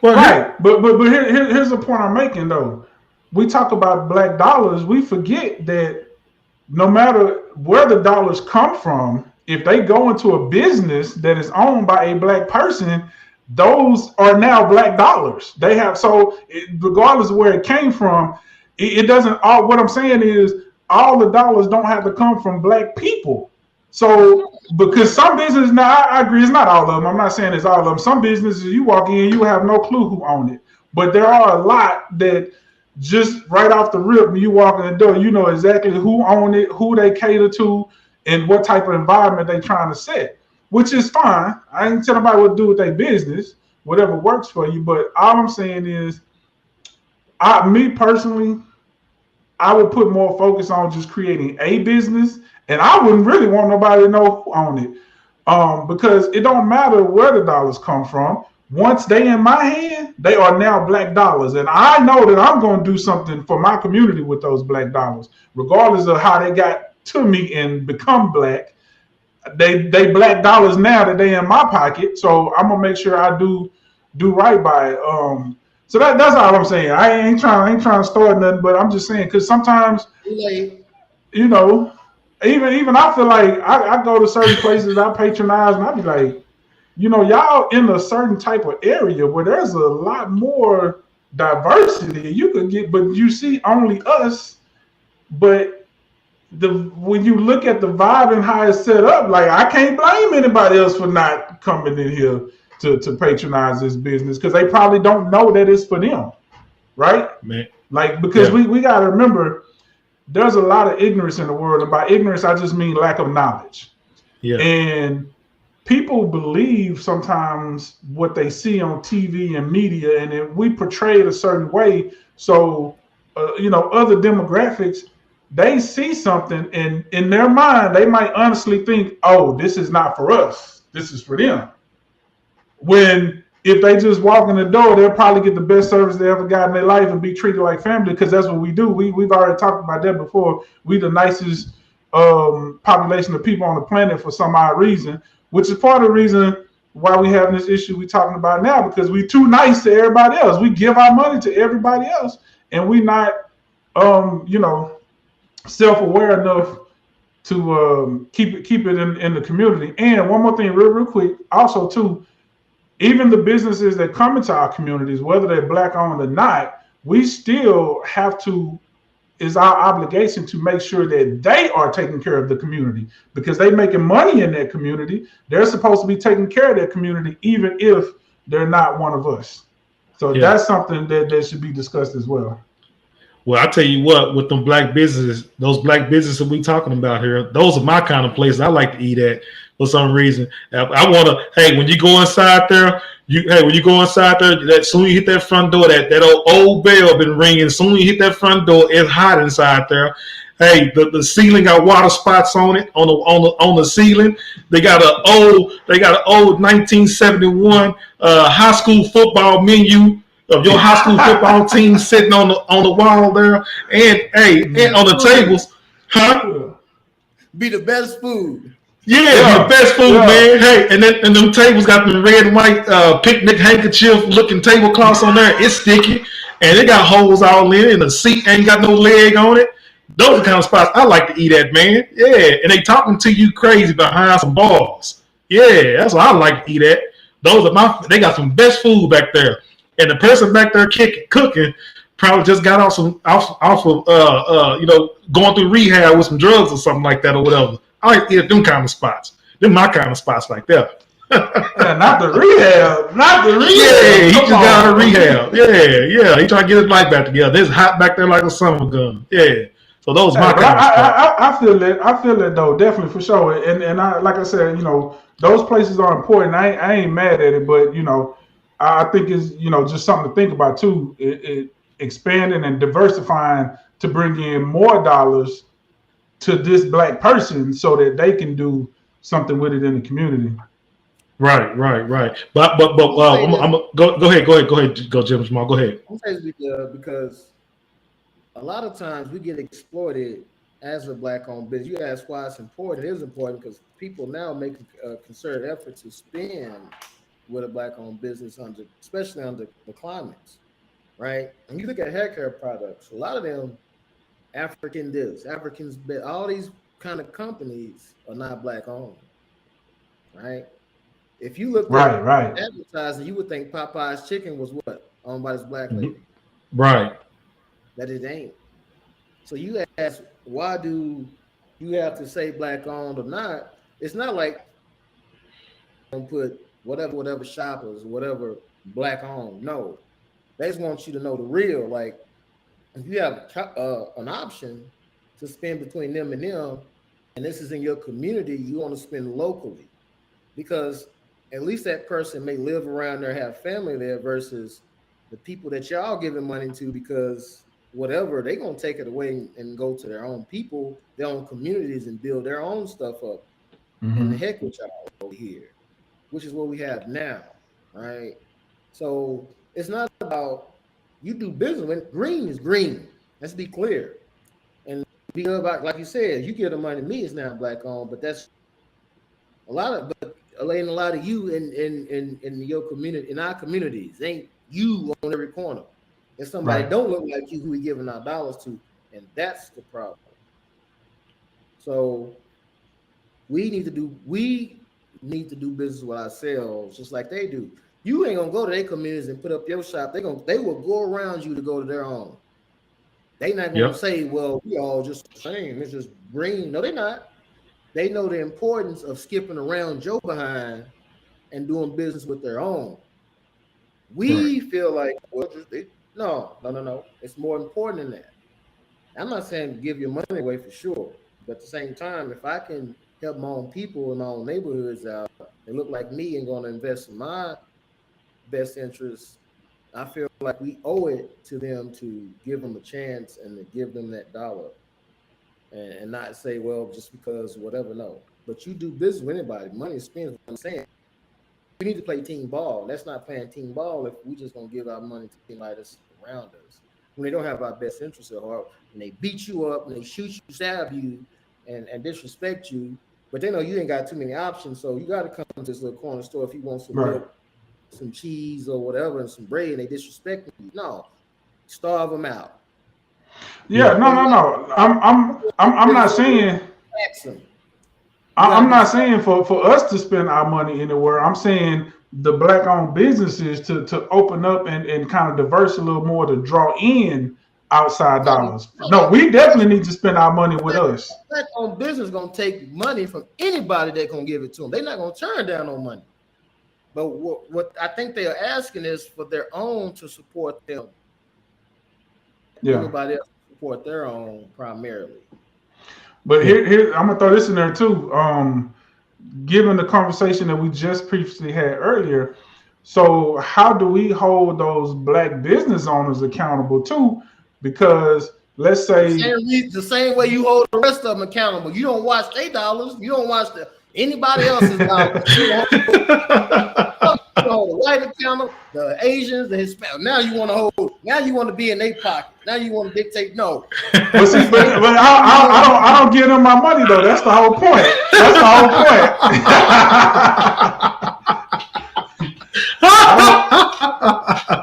But here's the point I'm making though. We talk about black dollars. We forget that no matter where the dollars come from, if they go into a business that is owned by a black person, those are now black dollars. They have, regardless of where it came from, it doesn't. What I'm saying is, all the dollars don't have to come from black people. So, because some businesses, now I agree, it's not all of them. I'm not saying it's all of them. Some businesses you walk in, you have no clue who own it. But there are a lot that just right off the rip, when you walk in the door, you know exactly who own it, who they cater to, and what type of environment they're trying to set, which is fine. I ain't telling nobody what to do with their business, whatever works for you. But all I'm saying is, me personally, I would put more focus on just creating a business, and I wouldn't really want nobody to know who own it, because it don't matter where the dollars come from. Once they in my hand, they are now black dollars, and I know that I'm going to do something for my community with those black dollars, regardless of how they got to me and become black. They black dollars now that they in my pocket, so I'm gonna make sure I do right by it. So that's all I'm saying. I ain't trying to start nothing, but I'm just saying because sometimes, you know, even I feel like I go to certain places I patronize and I be like, y'all in a certain type of area where there's a lot more diversity you could get, but you see only us. But when you look at the vibe and how it's set up, like I can't blame anybody else for not coming in here to patronize this business because they probably don't know that it's for them, right? Man. Like because we got to remember there's a lot of ignorance in the world, and by ignorance I just mean lack of knowledge. Yeah. And people believe sometimes what they see on TV and media, and if we portray it a certain way, so other demographics, they see something, and in their mind, they might honestly think, "Oh, this is not for us. This is for them." When if they just walk in the door, they'll probably get the best service they ever got in their life and be treated like family because that's what we do. We've already talked about that before. We the nicest population of people on the planet for some odd reason, which is part of the reason why we have this issue we're talking about now because we too nice to everybody else. We give our money to everybody else, and we not, self-aware enough to keep it in the community. And one more thing, real quick, also too. Even the businesses that come into our communities, whether they're black owned or not, we still have to, is our obligation to make sure that they are taking care of the community because they're making money in that community. They're supposed to be taking care of that community, even if they're not one of us. So that's something that should be discussed as well. Well, I tell you what, with them black businesses, those black businesses we talking about here, those are my kind of places I like to eat at for some reason. I want to, hey, when you go inside there, that soon you hit that front door, that old bell been ringing. Soon you hit that front door, it's hot inside there. Hey, the ceiling got water spots on it on the ceiling. They got an old 1971 high school football menu of your high school football team sitting on the wall there, and on the tables, huh? Be the best food. Yeah, the best food, man. Hey, and them tables got the red and white picnic handkerchief looking tablecloths on there. It's sticky, and it got holes all in it, and the seat ain't got no leg on it. Those are the kind of spots I like to eat at, man. Yeah, and they talking to you crazy behind some bars. Yeah, that's what I like to eat at. They got some best food back there. And the person back there cooking probably just got off of going through rehab with some drugs or something like that or whatever. I like to eat at them kind of spots. Them my kind of spots like that. Not the rehab. Yeah, he just got out of rehab. Yeah. He trying to get his life back together. It's hot back there like a summer gun. Yeah. So those my kind of spots. I feel that though, definitely for sure. And I, like I said, those places are important. I ain't mad at it, but I think it's just something to think about too. It expanding and diversifying to bring in more dollars to this black person so that they can do something with it in the community. Right. But I'm go ahead, go Jim Jamal. Go ahead. I'm saying because a lot of times we get exploited as a black-owned business. You ask why it's important. It is important because people now make a concerted effort to spend with a black-owned business especially under the climates, right? And you look at hair care products, a lot of them Africans, all these kind of companies are not black-owned, right? If you look at advertising, you would think Popeye's chicken was what? Owned by this black lady. Right. That it ain't. So you ask, why do you have to say black-owned or not? It's not like don't put whatever shoppers, whatever black owned. No, they just want you to know the real. Like, if you have an option to spend between them and them, and this is in your community, you want to spend locally because at least that person may live around there, have family there, versus the people that y'all giving money to because whatever, they're going to take it away and go to their own people, their own communities, and build their own stuff up. And the heck with y'all over here, which is what we have now, right? So it's not about you do business when green is green. Let's be clear. And be about, like you said, you give the money to me, it's not black owned, but that's a lot of you in your community, in our communities, ain't you on every corner. And somebody don't look like you who we giving our dollars to, and that's the problem. So we need to do business with ourselves just like they do. You ain't gonna go to their communities and put up your shop. They will go around you to go to their own. They not gonna say, well, we all just the same. It's just green. No, they're not. They know the importance of skipping around Joe behind and doing business with their own. We feel like, well, no. It's more important than that. I'm not saying give your money away for sure, but at the same time, if I can help my own people in my own neighborhoods out, they look like me and going to invest in my best interests, I feel like we owe it to them to give them a chance and to give them that dollar, and not say, well, just because whatever. No, but you do business with anybody. Money is spent. I'm saying we need to play team ball. Let's not play team ball if we just gonna give our money to team like us around us when they don't have our best interests at heart. When they beat you up, and they shoot you, stab you, and disrespect you, but they know you ain't got too many options, so you got to come to this little corner store if you want some milk, some cheese or whatever, and some bread, and they disrespect you. No, starve them out. Yeah, no. I'm not saying. I'm not saying for us to spend our money anywhere. I'm saying the black-owned businesses to open up and kind of diverse a little more to draw in outside dollars. No, we definitely need to spend our money with us. Black-owned business gonna take money from anybody that gonna give it to them. They're not gonna turn down no money. But what I think they are asking is for their own to support them. Anybody else support their own primarily. But here I'm gonna throw this in there too. Given the conversation that we just previously had earlier, so how do we hold those black business owners accountable too? Because let's say the same way you hold the rest of them accountable. You don't watch their dollars. You don't watch anybody else's dollars. You hold the white accountable, the Asians, the Hispanic. Now you want to hold. Now you want to be in their pocket. Now you want to dictate. No. But see, but I don't give them my money though. That's the whole point. That's the whole point.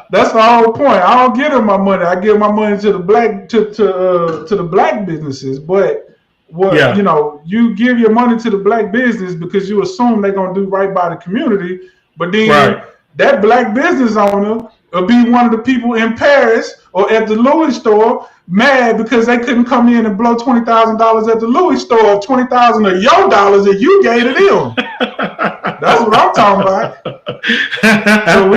That's the whole point. I don't give them my money. I give my money to the black to the black businesses. But you know, you give your money to the black business because you assume they're gonna do right by the community. But then that black business owner will be one of the people in Paris or at the Louis store mad because they couldn't come in and blow $20,000 at the Louis store, $20,000 of your dollars that you gave to them. That's what I'm talking about. So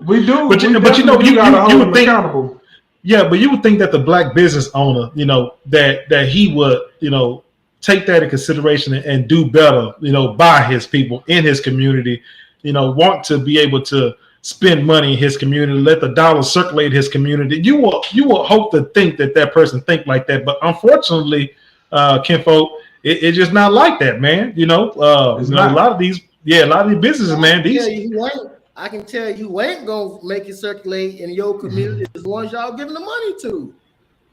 we do. But you know, you would think accountable. Yeah, but you would think that the black business owner, you know, that he would, you know, take that in consideration and do better, you know, by his people in his community, you know, want to be able to spend money in his community, let the dollars circulate his community. You will hope to think that person think like that, but unfortunately, kinfolk, it's just not like that, man. You know, a lot of these businesses, man. I can tell you ain't gonna make it circulate in your community as long as y'all giving the money to.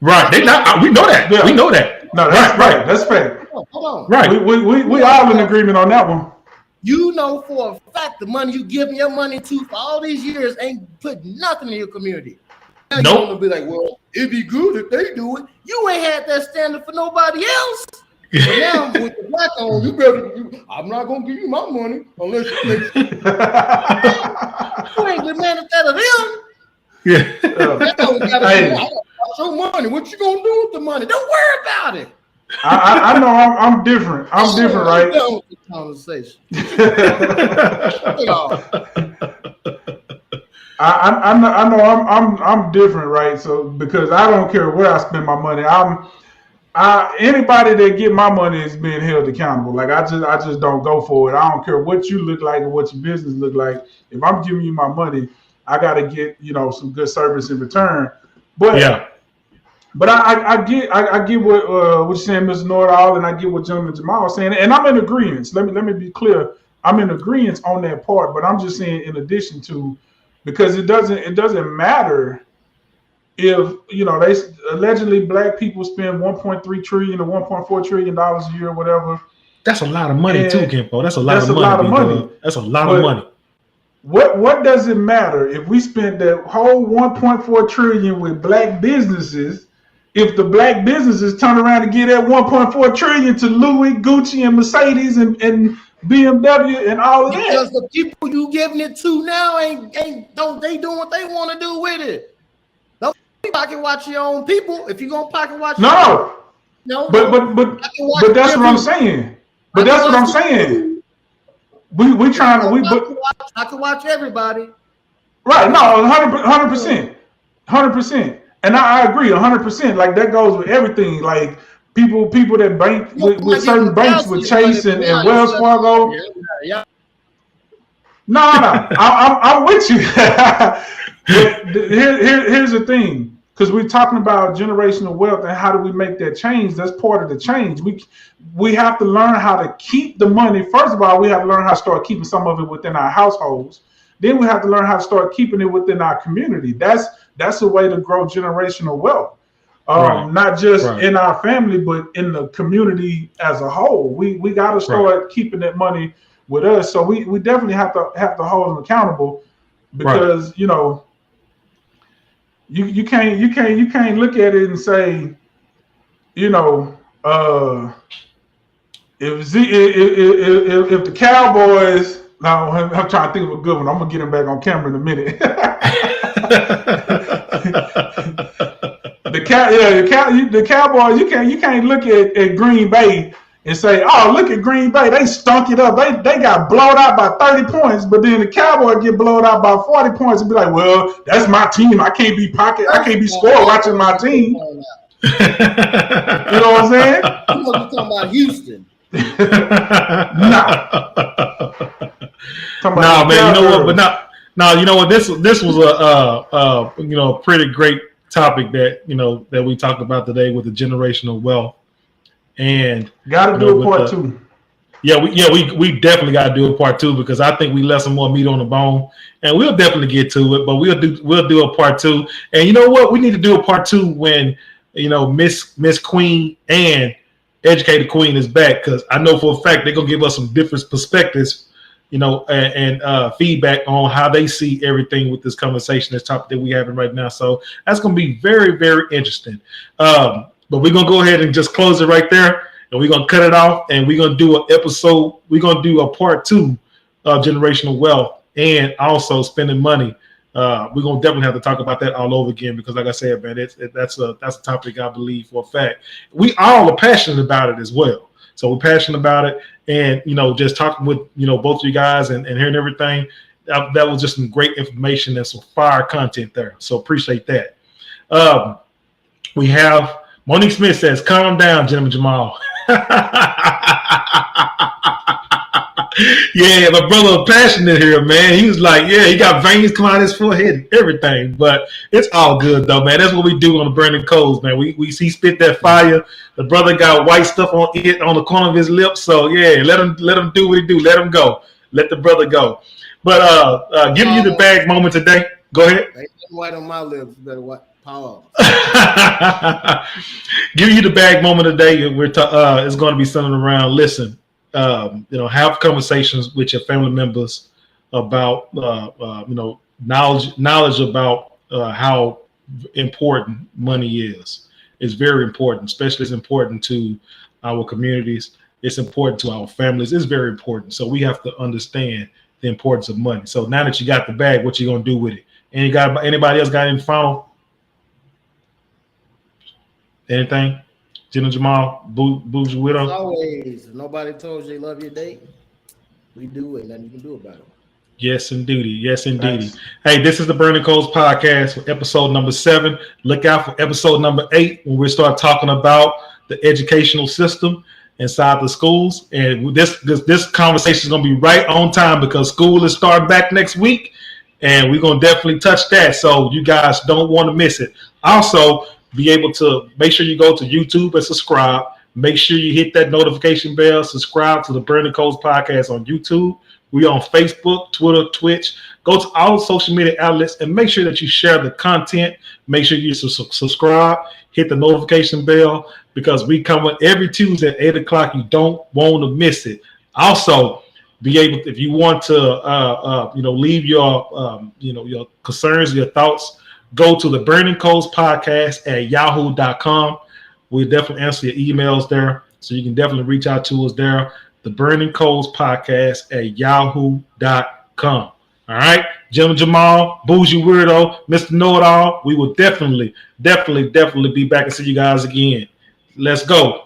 Right, they not. We know that. Yeah. We know that. No, that's right. That's fair. Hold on. Right. We all in agreement on that one. You know for a fact the money you giving your money to for all these years ain't put nothing in your community. Now nope. You're gonna be like, well, it'd be good if they do it. You ain't had that standard for nobody else. But now with the black on, I'm not gonna give you my money unless you make it. You ain't demanding that of them. Yeah. I got your money. What you gonna do with the money? Don't worry about it. I know I'm different. I'm different, right? Conversation. I know I'm different, right? So because I don't care where I spend my money, anybody that get my money is being held accountable. Like I just don't go for it. I don't care what you look like or what your business look like. If I'm giving you my money, I gotta get some good service in return. But yeah. But I get what you're saying, Mr. Nordahl, and I get what Gentleman Jamal was saying, and I'm in agreement. Let me be clear. I'm in agreement on that part, but I'm just saying in addition to, because it doesn't matter if they allegedly black people spend 1.3 trillion or 1.4 trillion dollars a year or whatever. That's a lot of money too, Kimpo. That's a lot of money. That's a lot of money. what does it matter if we spend the whole 1.4 trillion with black businesses if the black businesses turn around and give that 1.4 trillion to Louis, Gucci, and Mercedes and BMW and all of that? Because the people you giving it to now don't they doing what they want to do with it. Don't pocket watch your own people. If you're gonna pocket watch but that's what I'm saying. But that's what I'm saying. We trying to I can watch everybody. Right, no, 100%. And I agree 100%. Like that goes with everything. Like people that bank with certain banks with Chase and Wells Fargo. Yeah. No, I'm with you. Here's the thing, because we're talking about generational wealth and how do we make that change. That's part of the change. We have to learn how to keep the money. First of all, we have to learn how to start keeping some of it within our households. Then we have to learn how to start keeping it within our community. That's a way to grow generational wealth. Not just in our family, but in the community as a whole. We got to start keeping that money with us. So we definitely have to hold them accountable, because you can't look at it and say, if the Cowboys, now I'm trying to think of a good one. I'm gonna get him back on camera in a minute. The Cowboys, you can't look at Green Bay and say, oh, look at Green Bay, they stunk it up. They got blown out by 30 points, but then the Cowboys get blown out by 40 points and be like, well, that's my team. I can't be scored watching my team. You know what I'm saying? You must be talking about Houston. Nah, man. You know what? But now, you know what? This was a pretty great topic that that we talked about today with the generational wealth, and got to do a part two. Yeah, we definitely got to do a part two, because I think we left some more meat on the bone, and we'll definitely get to it. But we'll do a part two, and you know what? We need to do a part two when Miss Queen and Educated Queen is back, because I know for a fact they're gonna give us some different perspectives, and feedback on how they see everything with this conversation, this topic that we're having right now. So that's gonna be very, very interesting. But we're gonna go ahead and just close it right there, and we're gonna cut it off, and we're gonna do an episode. We're gonna do a part two of generational wealth and also spending money. We're gonna definitely have to talk about that all over again, because like I said, man, that's a topic I believe for a fact we all are passionate about it as well. So we're passionate about it, and just talking with both of you guys and hearing everything, that was just some great information and some fire content there. So appreciate that. We have Monique Smith says, "Calm down, Gentleman Jamal." Yeah, my brother was passionate here, man. He was like, yeah, he got veins coming out of his forehead and everything. But it's all good, though, man. That's what we do on the Burning Coals, man. We see spit that fire. The brother got white stuff on the corner of his lips. So, yeah, let him do what he do. Let him go. Let the brother go. But giving you the bag moment today. Go ahead. Ain't white on my lips. Better what? Pause. Giving you the bag moment today. It's going to be centered around, listen. Have conversations with your family members about, knowledge about how important money is. It's very important, especially it's important to our communities. It's important to our families. It's very important. So we have to understand the importance of money. So now that you got the bag, what you going to do with it? Anybody else got any final? Anything? Jenna Jamal, Boo's Widow. As always, if nobody told you they love your date, we do it. Nothing you can do about it. Yes, indeed. Yes, indeed. Nice. Hey, this is the Burning Coals podcast for episode number 7. Look out for episode number 8 when we start talking about the educational system inside the schools. And this conversation is going to be right on time, because school is starting back next week, and we're going to definitely touch that. So you guys don't want to miss it. Also, be able to make sure you go to YouTube and subscribe. Make sure you hit that notification bell. Subscribe to the Burning Coals podcast on YouTube. We on Facebook, Twitter, Twitch. Go to all social media outlets and make sure that you share the content. Make sure you subscribe. Hit the notification bell, because we come every Tuesday at 8 o'clock. You don't want to miss it. Also, be able, if you want to, leave your, your concerns, your thoughts, go to the Burning Coals podcast at yahoo.com. We'll definitely answer your emails there. So you can definitely reach out to us there. The Burning Coals podcast at yahoo.com. All right. Jim Jamal, Bougie Weirdo, Mr. Know It All. We will definitely be back and see you guys again. Let's go.